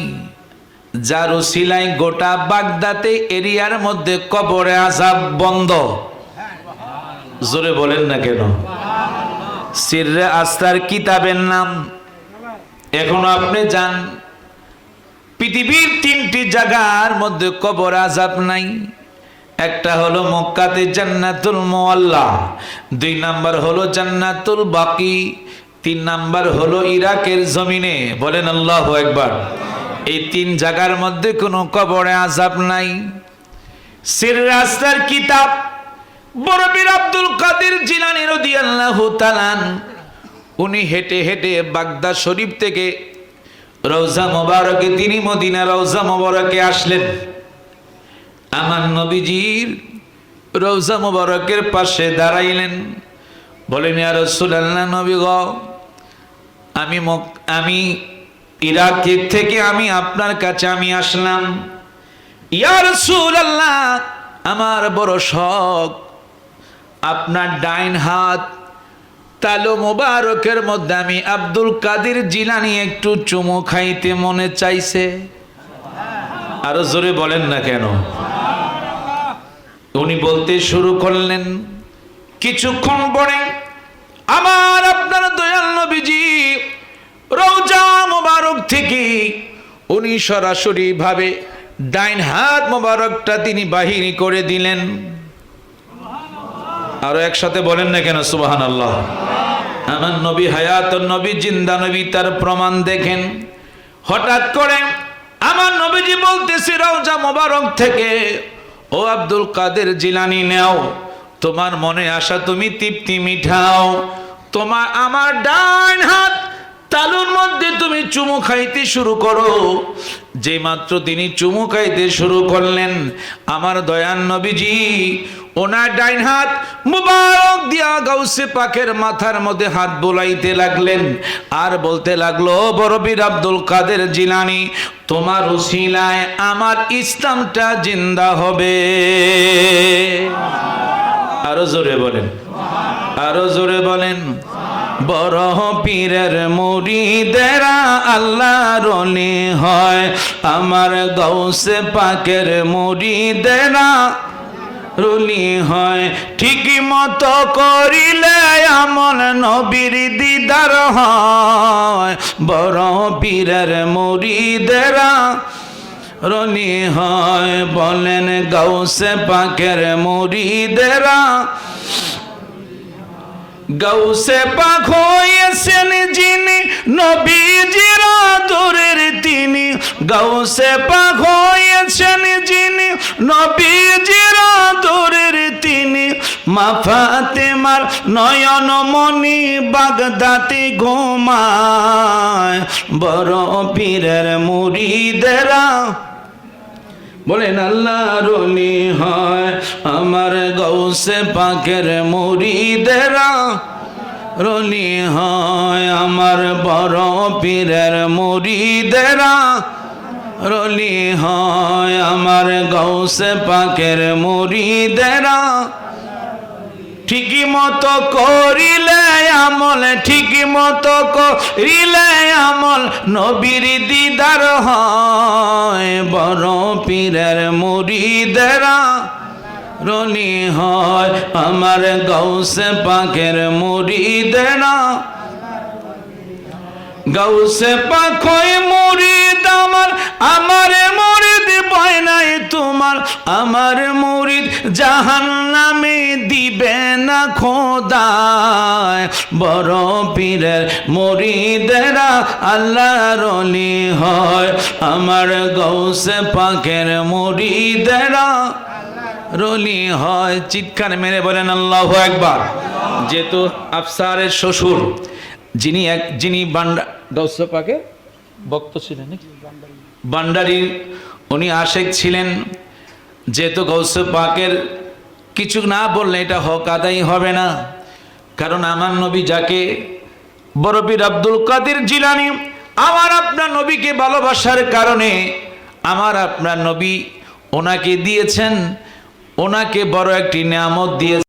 যার ওসিলায় গোটা বাগদাতে এরিয়ার মধ্যে কবরে আযাব বন্ধ। জোরে বলেন না কেন? সিররে আস্তার কিতাবের নাম। এখন আপনি যান, পৃথিবীর 3টি জায়গার মধ্যে কবর আযাব নাই। একটা হলো মক্কাতে জান্নাতুল মুআল্লা, 2 নাম্বার হলো জান্নাতুল বাকি, 3 নাম্বার হলো ইরাকের জমিনে। বলেন আল্লাহু আকবার। এই 3 জায়গার মধ্যে কোনো কবরে আযাব নাই। সিররে আস্তার কিতাব বরবীর আব্দুল কাদের জিলানী রাদিয়াল্লাহু তাআলা, উনি হেঁটে হেঁটে বাগদাদ শরীফ থেকে রওজা মোবারকে, তিনি মদিনা রওজা মোবারকে আসলেন। আমার নবীজির রওজা মোবারকের পাশে দাঁড়াইলেন। বলেন, ইয়া রাসূলুল্লাহ, নবী গো, আমি ইরাক থেকে আমি আপনার কাছে আমি আসলাম। ইয়া রাসূলুল্লাহ, আমার বড় শখ, আপনার ডাইন হাত তালু মোবারকের মধ্যে আমি আব্দুল কাদের জিলানী একটু চুমু খাইতে মনে চাইছে। আরো জোরে বলেন না কেন? উনি বলতে শুরু করলেন। কিছুক্ষণ পরে আমার আপনার দয়াল নবীজি রওজা মোবারক থেকে উনি সরাসরি ভাবে ডাইন হাত মোবারকটা তিনি বাহির করে দিলেন। আরো একসাথে বলেন না কেন? সুবহানাল্লাহ। আমার নবী হায়াত নবী, জিন্দা নবী, তার প্রমাণ দেখেন। হঠাৎ করে আমার নবীজি বলতেছে রওজা মোবারক থেকে, ও আব্দুল কাদের জিলানী, নেও তোমার মনে আশা, তুমি তৃপ্তি মিঠাও। তোমার আমার ডান হাত তালুর মধ্যে তুমি চুমু খাইতে শুরু করো। যে মাত্র তিনি চুমু খাইতে শুরু করলেন, আমার দয়াল নবীজি ওনার ডাইন হাত মুবারক দিয়া গাউসে পাকের মাথার মধ্যে হাত বোলাইতে লাগলেন, আর বলতে লাগলো, বরবীর আব্দুল কাদের জিলানী, তোমার উসিলায় আমার ইসলামটা জিন্দা হবে। আরো জোরে বলেন, আরো জোরে বলেন। বড় পীরের মুরিদেরা আল্লাহর ওলি হয়, আমার গাউসে পাকের মুরিদেরা রুলি হয়। ঠিক মতো করিলে আমল নবীর দিদার হয়, বড় পীরের মুরিদেরা রুলি হয়। বলেন গাউসে পাকের মুরিদেরা, গাউসে পাক হয়েছেন যিনি নবীজির আদরের তিনি, গাউসে পাক হয়েছেন যিনি নবীজির আদরের তিনি। মা ফাতেমার নয়ন মনি বাগদাতে ঘুমায়, বড় পীরের মুরিদেরা বলেন আল্লাহর ওলি হয়, আমার গাউসে পাকের মুরিদেরা রলি হয়, আমার বড় পীরের মুরিদেরা রলি হয়, আমার গাউসে পাকের মুরিদেরা। ঠিকই মতো করিলে আমল, ঠিকই মতো করিলে আমল নবীর দিদার হয়, বড় পীরের মুরিদেরা রলি হয়, আমার গাউসে পাকের মুরিদেরা। গাউসে পাক হয় মুরিদ আমার, আমার মুরিদ ভয় নাই তোমার, আমার মুরিদ জাহান্নামে দিবে না খোদায়, বড় পীরের মুরিদেরা আল্লাহর ওলি হয়, আমার গাউসে পাকের মুরিদেরা রলি হয়। চিৎকার মেরে বলেন আল্লাহু আকবার। যেহেতু আফসারের শ্বশুর যিনি গাউসে পাকের ভক্ত ছিলেন, ভান্ডারী, উনি আশেক ছিলেন। যেহেতু গাউসে পাকের কিছু না বললে এটা হক আদায় হবে না, কারণ আমার নবী যাকে বরবীর আব্দুল কাদের জিলানী আমার আপনার নবীকে ভালোবাসার কারণে আমার আপনার নবী ওনাকে দিয়েছেন, ওনাকে বড় একটি নিয়ামত দিয়েছেন।